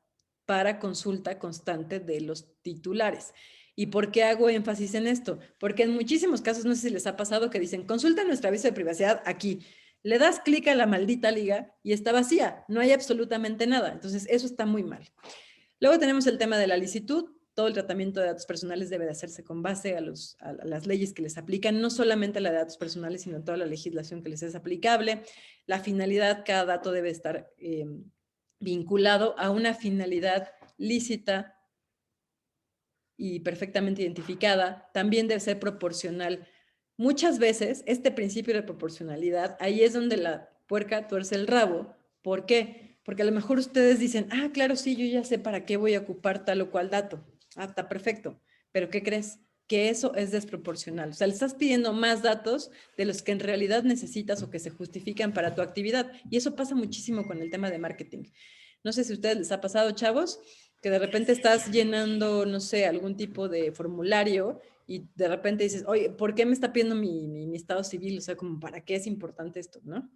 para consulta constante de los titulares. ¿Y por qué hago énfasis en esto? Porque en muchísimos casos, no sé si les ha pasado, que dicen, consulta nuestro aviso de privacidad aquí. Le das clic a la maldita liga y está vacía, no hay absolutamente nada. Entonces, eso está muy mal. Luego tenemos el tema de la licitud. Todo el tratamiento de datos personales debe de hacerse con base a las leyes que les aplican, no solamente la de datos personales, sino toda la legislación que les es aplicable. La finalidad, cada dato debe estar vinculado a una finalidad lícita y perfectamente identificada, también debe ser proporcional. Muchas veces este principio de proporcionalidad, ahí es donde la puerca tuerce el rabo. ¿Por qué? Porque a lo mejor ustedes dicen, claro, sí, yo ya sé para qué voy a ocupar tal o cual dato. Está perfecto. Pero ¿qué crees? Que eso es desproporcional. O sea, le estás pidiendo más datos de los que en realidad necesitas o que se justifican para tu actividad. Y eso pasa muchísimo con el tema de marketing. No sé si a ustedes les ha pasado, chavos, que de repente estás llenando, no sé, algún tipo de formulario y de repente dices, oye, ¿por qué me está pidiendo mi estado civil? O sea, como, ¿para qué es importante esto, no?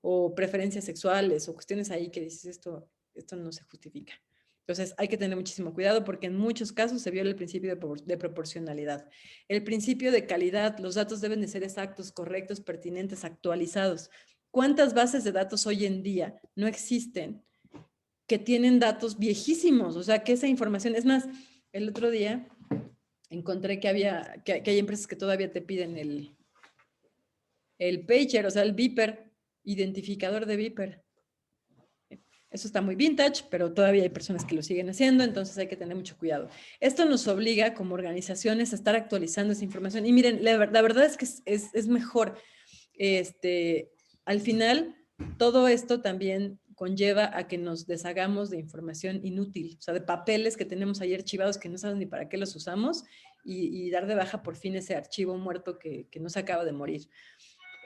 O preferencias sexuales o cuestiones ahí que dices, esto no se justifica. Entonces, hay que tener muchísimo cuidado porque en muchos casos se viola el principio de proporcionalidad. El principio de calidad, los datos deben de ser exactos, correctos, pertinentes, actualizados. ¿Cuántas bases de datos hoy en día no existen que tienen datos viejísimos? O sea, que esa información, es más, el otro día encontré que hay empresas que todavía te piden el pager, o sea, el beeper, identificador de beeper. Eso está muy vintage, pero todavía hay personas que lo siguen haciendo, entonces hay que tener mucho cuidado. Esto nos obliga como organizaciones a estar actualizando esa información. Y miren, la verdad es que es mejor. Al final, todo esto también conlleva a que nos deshagamos de información inútil, o sea, de papeles que tenemos ahí archivados que no sabemos ni para qué los usamos y dar de baja por fin ese archivo muerto que no se acaba de morir.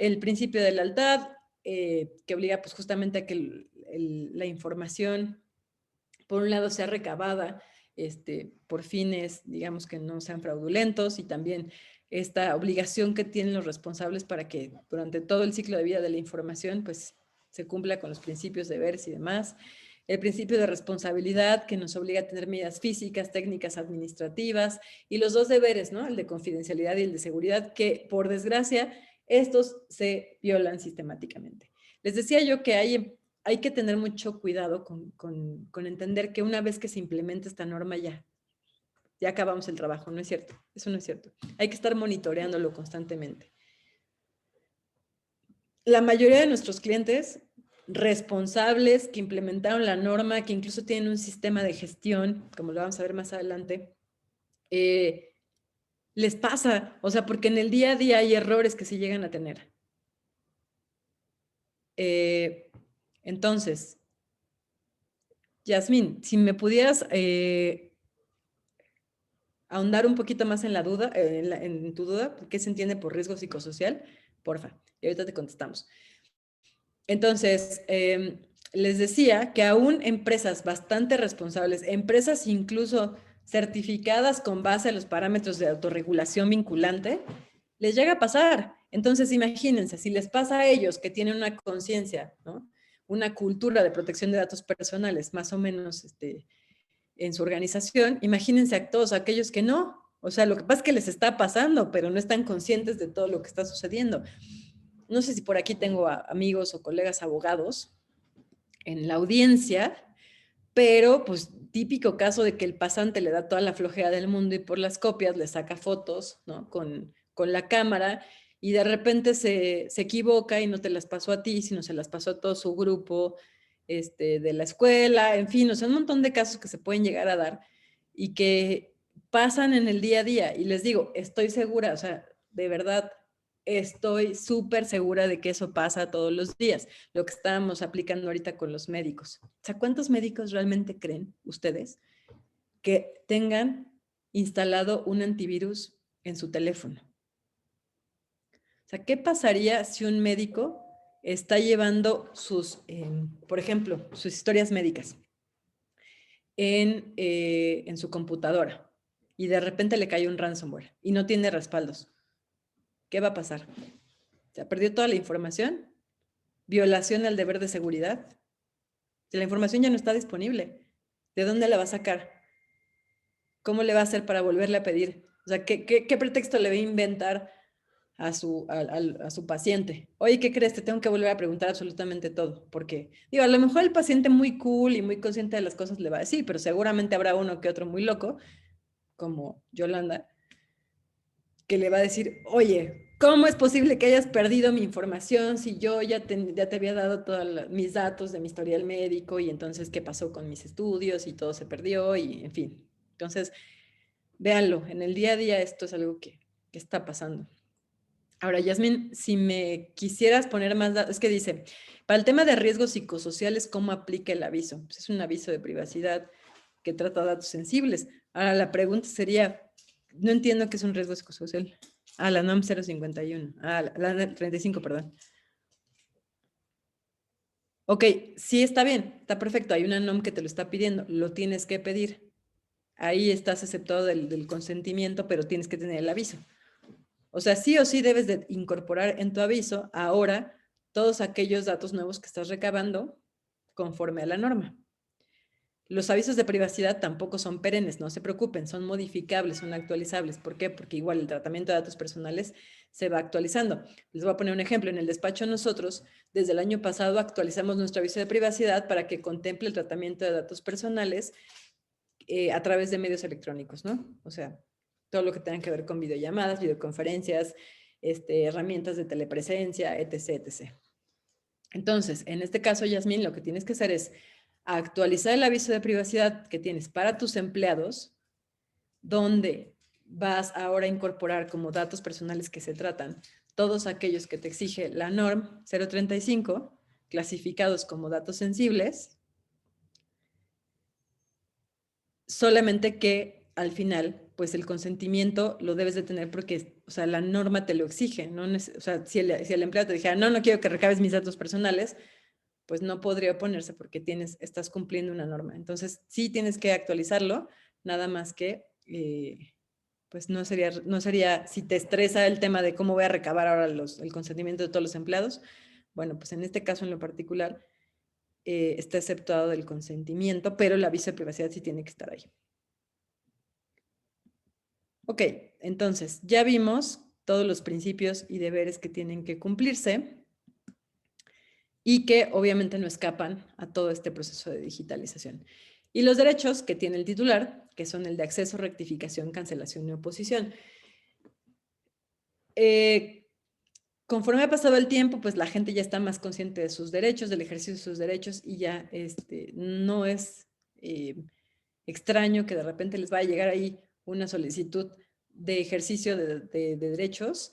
El principio de lealtad, que obliga pues justamente a que la información, por un lado, sea recabada por fines, digamos, que no sean fraudulentos, y también esta obligación que tienen los responsables para que durante todo el ciclo de vida de la información, pues, se cumpla con los principios, deberes y demás. el principio de responsabilidad que nos obliga a tener medidas físicas, técnicas, administrativas, y los dos deberes, ¿no? El de confidencialidad y el de seguridad, que por desgracia estos se violan sistemáticamente. Les decía yo que hay que tener mucho cuidado con entender que una vez que se implementa esta norma ya acabamos el trabajo, no es cierto, eso no es cierto. Hay que estar monitoreándolo constantemente. La mayoría de nuestros clientes responsables que implementaron la norma, que incluso tienen un sistema de gestión, como lo vamos a ver más adelante, les pasa, o sea, porque en el día a día hay errores que se llegan a tener. Entonces, Yasmín, si me pudieras ahondar un poquito más en la duda, en tu duda, ¿qué se entiende por riesgo psicosocial? Porfa, y ahorita te contestamos. Entonces, les decía que aún empresas bastante responsables, empresas incluso certificadas con base a los parámetros de autorregulación vinculante, les llega a pasar. Entonces, imagínense, si les pasa a ellos que tienen una conciencia, ¿no? Una cultura de protección de datos personales, más o menos en su organización, imagínense a todos aquellos que no. O sea, lo que pasa es que les está pasando, pero no están conscientes de todo lo que está sucediendo. No sé si por aquí tengo amigos o colegas abogados en la audiencia, pero pues típico caso de que el pasante le da toda la flojera del mundo y por las copias le saca fotos, ¿no? Con la cámara y de repente se equivoca y no te las pasó a ti, sino se las pasó a todo su grupo de la escuela, en fin, o sea, un montón de casos que se pueden llegar a dar y que pasan en el día a día. Y les digo, estoy segura, o sea, de verdad, estoy súper segura de que eso pasa todos los días, lo que estábamos aplicando ahorita con los médicos. O sea, ¿cuántos médicos realmente creen ustedes que tengan instalado un antivirus en su teléfono? O sea, ¿qué pasaría si un médico está llevando por ejemplo, sus historias médicas en su computadora y de repente le cae un ransomware y no tiene respaldos? ¿Qué va a pasar? ¿Se perdió toda la información? ¿Violación al deber de seguridad? Si la información ya no está disponible, ¿de dónde la va a sacar? ¿Cómo le va a hacer para volverle a pedir? O sea, ¿qué pretexto le va a inventar a su paciente? Oye, ¿qué crees? Te tengo que volver a preguntar absolutamente todo. Porque, digo, a lo mejor el paciente muy cool y muy consciente de las cosas le va a decir, pero seguramente habrá uno que otro muy loco, como Yolanda, que le va a decir, oye, ¿cómo es posible que hayas perdido mi información si yo ya te había dado todos mis datos de mi historial médico y entonces qué pasó con mis estudios y todo se perdió y en fin? Entonces, véanlo, en el día a día esto es algo que está pasando. Ahora, Yasmín, si me quisieras poner más datos, es que dice, para el tema de riesgos psicosociales, ¿cómo aplica el aviso? Pues es un aviso de privacidad que trata datos sensibles. Ahora, la pregunta sería, no entiendo qué es un riesgo psicosocial. La NOM 051. La 35, perdón. Ok, sí está bien, está perfecto. Hay una NOM que te lo está pidiendo, lo tienes que pedir. Ahí estás aceptado del consentimiento, pero tienes que tener el aviso. O sea, sí o sí debes de incorporar en tu aviso ahora todos aquellos datos nuevos que estás recabando conforme a la norma. Los avisos de privacidad tampoco son perennes, no se preocupen, son modificables, son actualizables. ¿Por qué? Porque igual el tratamiento de datos personales se va actualizando. Les voy a poner un ejemplo. En el despacho nosotros, desde el año pasado, actualizamos nuestro aviso de privacidad para que contemple el tratamiento de datos personales a través de medios electrónicos, ¿no? O sea, todo lo que tenga que ver con videollamadas, videoconferencias, herramientas de telepresencia, etc., etc. Entonces, en este caso, Yasmín, lo que tienes que hacer es actualizar el aviso de privacidad que tienes para tus empleados, donde vas ahora a incorporar como datos personales que se tratan todos aquellos que te exige la NORM 035, clasificados como datos sensibles, solamente que al final, pues el consentimiento lo debes de tener porque, o sea, la norma te lo exige, ¿no? O sea, si el empleado te dijera, no quiero que recabes mis datos personales, pues no podría oponerse porque estás cumpliendo una norma. Entonces, sí tienes que actualizarlo, nada más que, pues no sería, si te estresa el tema de cómo voy a recabar ahora el consentimiento de todos los empleados, bueno, pues en este caso en lo particular, está exceptuado del consentimiento, pero el aviso de privacidad sí tiene que estar ahí. Ok, entonces ya vimos todos los principios y deberes que tienen que cumplirse y que obviamente no escapan a todo este proceso de digitalización. Y los derechos que tiene el titular, que son el de acceso, rectificación, cancelación y oposición. Conforme ha pasado el tiempo, pues la gente ya está más consciente de sus derechos, del ejercicio de sus derechos, y ya no es extraño que de repente les vaya a llegar ahí una solicitud de ejercicio de derechos,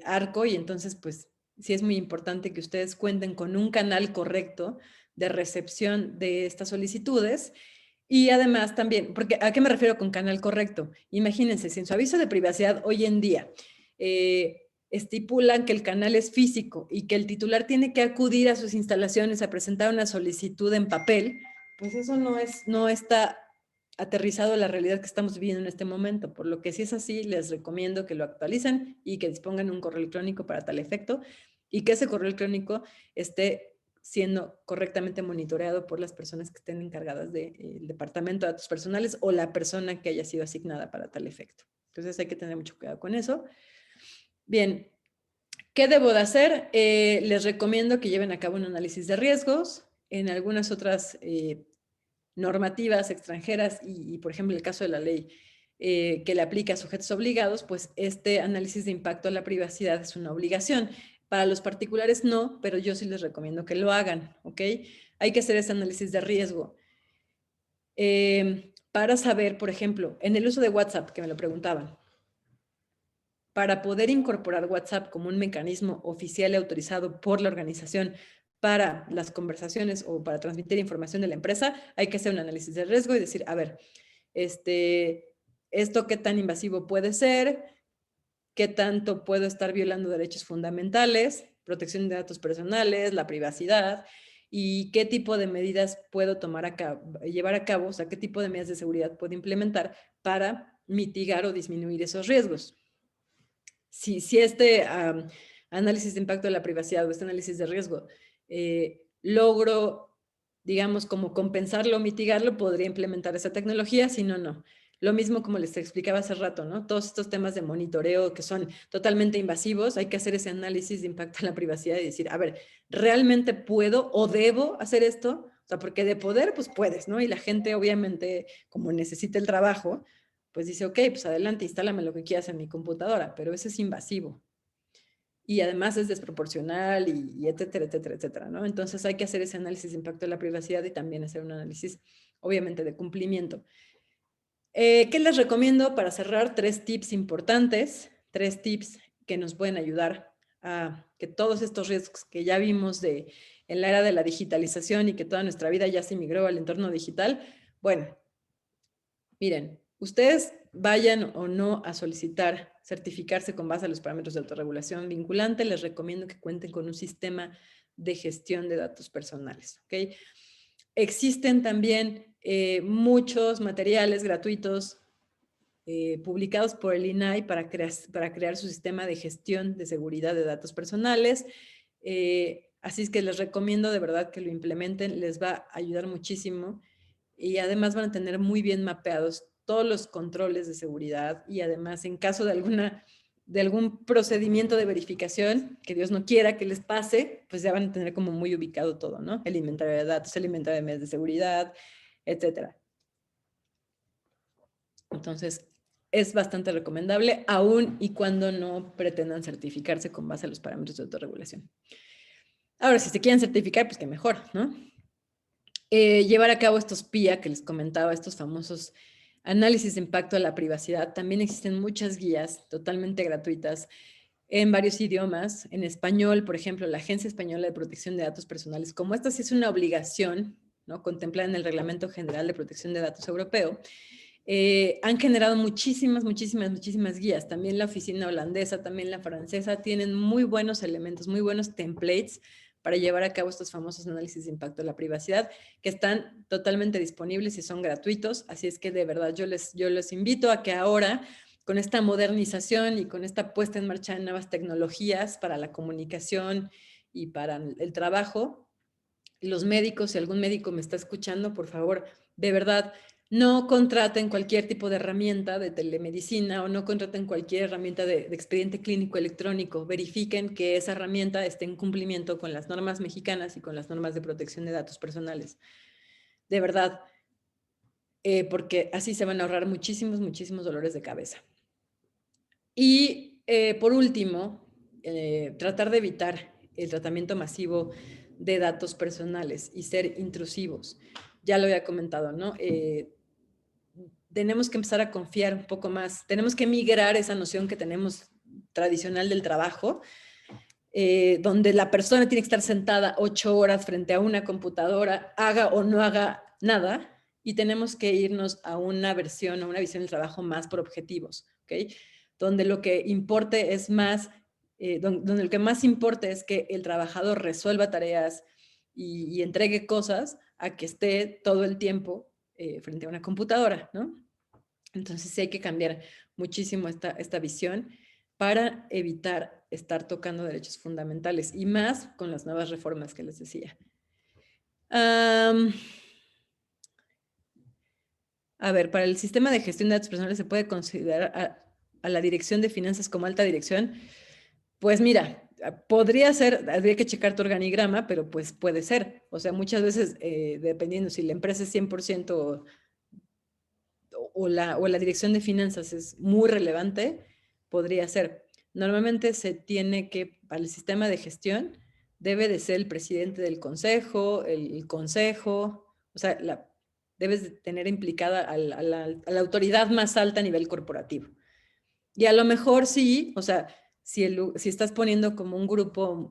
ARCO, y entonces pues sí es muy importante que ustedes cuenten con un canal correcto de recepción de estas solicitudes. Y además también, porque ¿a qué me refiero con canal correcto? Imagínense, si en su aviso de privacidad hoy en día estipulan que el canal es físico y que el titular tiene que acudir a sus instalaciones a presentar una solicitud en papel, pues eso no está aterrizado a la realidad que estamos viviendo en este momento. Por lo que si es así, les recomiendo que lo actualicen y que dispongan un correo electrónico para tal efecto y que ese correo electrónico esté siendo correctamente monitoreado por las personas que estén encargadas del departamento de datos personales o la persona que haya sido asignada para tal efecto. Entonces hay que tener mucho cuidado con eso. Bien, ¿qué debo de hacer? Les recomiendo que lleven a cabo un análisis de riesgos. En algunas otras normativas extranjeras y, por ejemplo, el caso de la ley que le aplica a sujetos obligados, pues este análisis de impacto a la privacidad es una obligación. Para los particulares no, pero yo sí les recomiendo que lo hagan, ¿ok? Hay que hacer ese análisis de riesgo. Para saber, por ejemplo, en el uso de WhatsApp, que me lo preguntaban, para poder incorporar WhatsApp como un mecanismo oficial y autorizado por la organización para las conversaciones o para transmitir información de la empresa, hay que hacer un análisis de riesgo y decir, a ver, esto qué tan invasivo puede ser, qué tanto puedo estar violando derechos fundamentales, protección de datos personales, la privacidad, y qué tipo de medidas puedo llevar a cabo, o sea, qué tipo de medidas de seguridad puedo implementar para mitigar o disminuir esos riesgos. Si este análisis de impacto de la privacidad o este análisis de riesgo logro, digamos, como compensarlo o mitigarlo, podría implementar esa tecnología, si no, no. Lo mismo como les explicaba hace rato, ¿no? Todos estos temas de monitoreo que son totalmente invasivos, hay que hacer ese análisis de impacto en la privacidad y decir, a ver, ¿realmente puedo o debo hacer esto? O sea, porque de poder, pues puedes, ¿no? Y la gente, obviamente, como necesita el trabajo, pues dice, ok, pues adelante, instálame lo que quieras en mi computadora, pero ese es invasivo. Y además es desproporcional y etcétera, etcétera, etcétera, ¿no? Entonces hay que hacer ese análisis de impacto de la privacidad y también hacer un análisis, obviamente, de cumplimiento. ¿Qué les recomiendo para cerrar? 3 tips importantes, 3 tips que nos pueden ayudar a que todos estos riesgos que ya vimos en la era de la digitalización y que toda nuestra vida ya se migró al entorno digital, bueno, miren, ustedes vayan o no a solicitar certificarse con base a los parámetros de autorregulación vinculante, les recomiendo que cuenten con un sistema de gestión de datos personales, ¿ok? Existen también muchos materiales gratuitos publicados por el INAI para crear su sistema de gestión de seguridad de datos personales. Así es que les recomiendo de verdad que lo implementen, les va a ayudar muchísimo y además van a tener muy bien mapeados todos los controles de seguridad y además en caso de algún procedimiento de verificación, que Dios no quiera que les pase, pues ya van a tener como muy ubicado todo, ¿no? El inventario de datos, el inventario de medidas de seguridad, etcétera. Entonces, es bastante recomendable, aun y cuando no pretendan certificarse con base a los parámetros de autorregulación. Ahora, si se quieren certificar, pues que mejor, ¿no? Llevar a cabo estos PIA que les comentaba, estos famosos análisis de impacto a la privacidad. También existen muchas guías totalmente gratuitas en varios idiomas. En español, por ejemplo, la Agencia Española de Protección de Datos Personales, como esta sí es una obligación, ¿no? Contemplada en el Reglamento General de Protección de Datos Europeo, han generado muchísimas guías. También la oficina holandesa, también la francesa, tienen muy buenos elementos, muy buenos templates para llevar a cabo estos famosos análisis de impacto a la privacidad, que están totalmente disponibles y son gratuitos. Así es que de verdad yo les invito a que ahora, con esta modernización y con esta puesta en marcha de nuevas tecnologías para la comunicación y para el trabajo, los médicos, si algún médico me está escuchando, por favor, de verdad, no contraten cualquier tipo de herramienta de telemedicina o no contraten cualquier herramienta de expediente clínico electrónico. Verifiquen que esa herramienta esté en cumplimiento con las normas mexicanas y con las normas de protección de datos personales. De verdad, porque así se van a ahorrar muchísimos, muchísimos dolores de cabeza. Y por último, tratar de evitar el tratamiento masivo de datos personales y ser intrusivos. Ya lo había comentado, ¿no? Tenemos que empezar a confiar un poco más, tenemos que migrar esa noción que tenemos tradicional del trabajo, donde la persona tiene que estar sentada 8 horas frente a una computadora, haga o no haga nada, y tenemos que irnos a una versión, a una visión del trabajo más por objetivos, ¿ok? Donde lo que importe es más, donde lo que más importa es que el trabajador resuelva tareas y entregue cosas a que esté todo el tiempo frente a una computadora, ¿no? Entonces sí hay que cambiar muchísimo esta visión para evitar estar tocando derechos fundamentales y más con las nuevas reformas que les decía. A ver, para el sistema de gestión de datos personales se puede considerar a la dirección de finanzas como alta dirección. Pues mira, podría ser, habría que checar tu organigrama, pero pues puede ser. O sea, muchas veces, dependiendo si la empresa es 100% o la dirección de finanzas es muy relevante, podría ser. Normalmente se tiene que, para el sistema de gestión, debe de ser el presidente del consejo, el consejo, o sea, debes de tener implicada a la autoridad más alta a nivel corporativo. Y a lo mejor sí, o sea, si estás poniendo como un grupo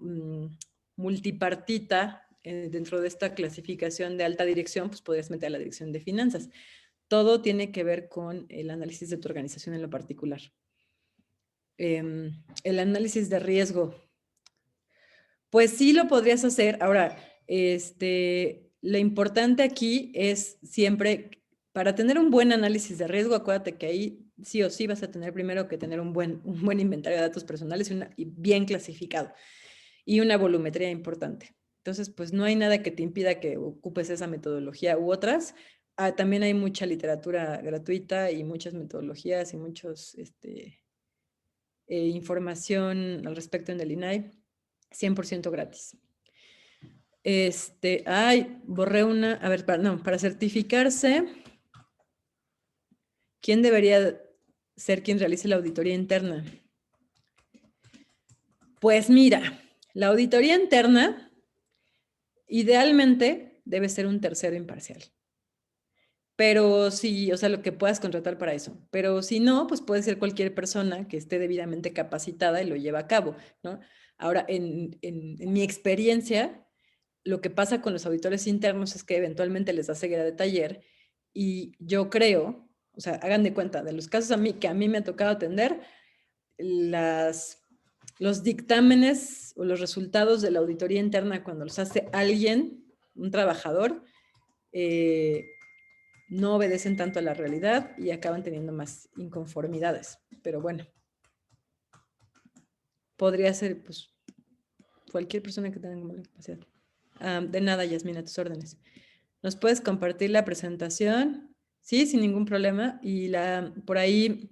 multipartita dentro de esta clasificación de alta dirección, pues podrías meter a la dirección de finanzas. Todo tiene que ver con el análisis de tu organización en lo particular. El análisis de riesgo. Pues sí lo podrías hacer. Ahora, lo importante aquí es siempre, para tener un buen análisis de riesgo, acuérdate que ahí sí o sí vas a tener primero que tener un buen inventario de datos personales y bien clasificado y una volumetría importante. Entonces, pues no hay nada que te impida que ocupes esa metodología u otras. También hay mucha literatura gratuita y muchas metodologías y muchos información al respecto en el INAI, 100% gratis. Borré una, a ver, para certificarse, ¿quién debería ser quien realice la auditoría interna? Pues mira, la auditoría interna idealmente debe ser un tercero imparcial. Pero sí, o sea, lo que puedas contratar para eso. Pero si no, pues puede ser cualquier persona que esté debidamente capacitada y lo lleva a cabo, ¿no? Ahora, en mi experiencia, lo que pasa con los auditores internos es que eventualmente les da ceguera de taller y yo creo, o sea, hagan de cuenta, de los casos que a mí me ha tocado atender, los dictámenes o los resultados de la auditoría interna cuando los hace alguien, un trabajador, no obedecen tanto a la realidad y acaban teniendo más inconformidades. Pero bueno, podría ser pues cualquier persona que tenga la capacidad. De nada, Yasmina, a tus órdenes. ¿Nos puedes compartir la presentación? Sí, sin ningún problema. Y por ahí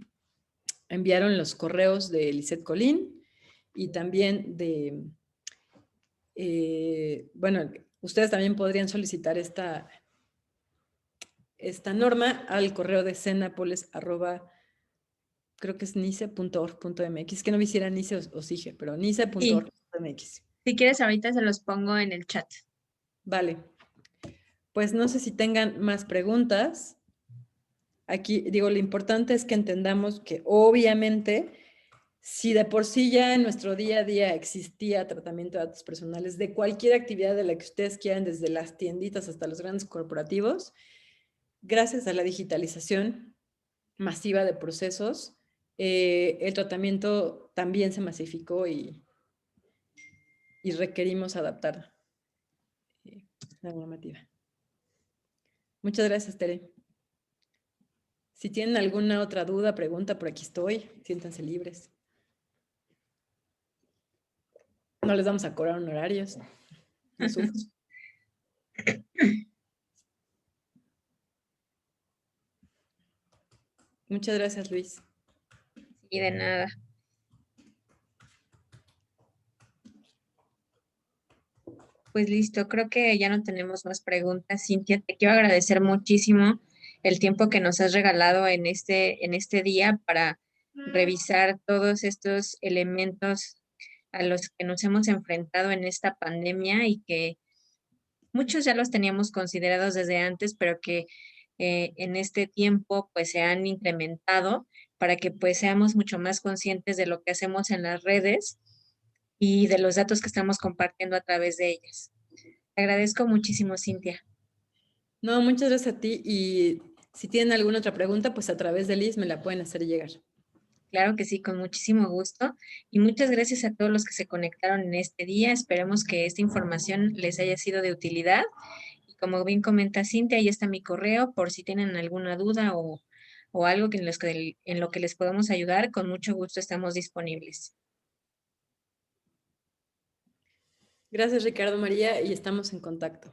enviaron los correos de Lisette Colín y también bueno, ustedes también podrían solicitar esta norma al correo de cenapoles@ creo que es nice.org.mx, es que no me hiciera nice o sige, pero Sí, nice.org.mx. si quieres ahorita se los pongo en el chat. Vale. Pues no sé si tengan más preguntas. Aquí digo, lo importante es que entendamos que obviamente, si de por sí ya en nuestro día a día existía tratamiento de datos personales de cualquier actividad de la que ustedes quieran, desde las tienditas hasta los grandes corporativos, gracias a la digitalización masiva de procesos, el tratamiento también se masificó y requerimos adaptar la normativa. Muchas gracias, Tere. Si tienen alguna otra duda, pregunta, por aquí estoy. Siéntanse libres. No les vamos a cobrar honorarios. No sufran. Muchas gracias, Luis. Y de nada. Pues listo, creo que ya no tenemos más preguntas. Cintia, te quiero agradecer muchísimo el tiempo que nos has regalado en este día para revisar todos estos elementos a los que nos hemos enfrentado en esta pandemia y que muchos ya los teníamos considerados desde antes, pero que en este tiempo pues se han incrementado para que pues seamos mucho más conscientes de lo que hacemos en las redes y de los datos que estamos compartiendo a través de ellas. Te agradezco muchísimo, Cintia. No, muchas gracias a ti y si tienen alguna otra pregunta, pues a través de Liz me la pueden hacer llegar. Claro que sí, con muchísimo gusto. Y muchas gracias a todos los que se conectaron en este día. Esperemos que esta información les haya sido de utilidad. Y como bien comenta Cintia, ahí está mi correo por si tienen alguna duda o algo en lo que les podamos ayudar. Con mucho gusto estamos disponibles. Gracias, Ricardo María, y estamos en contacto.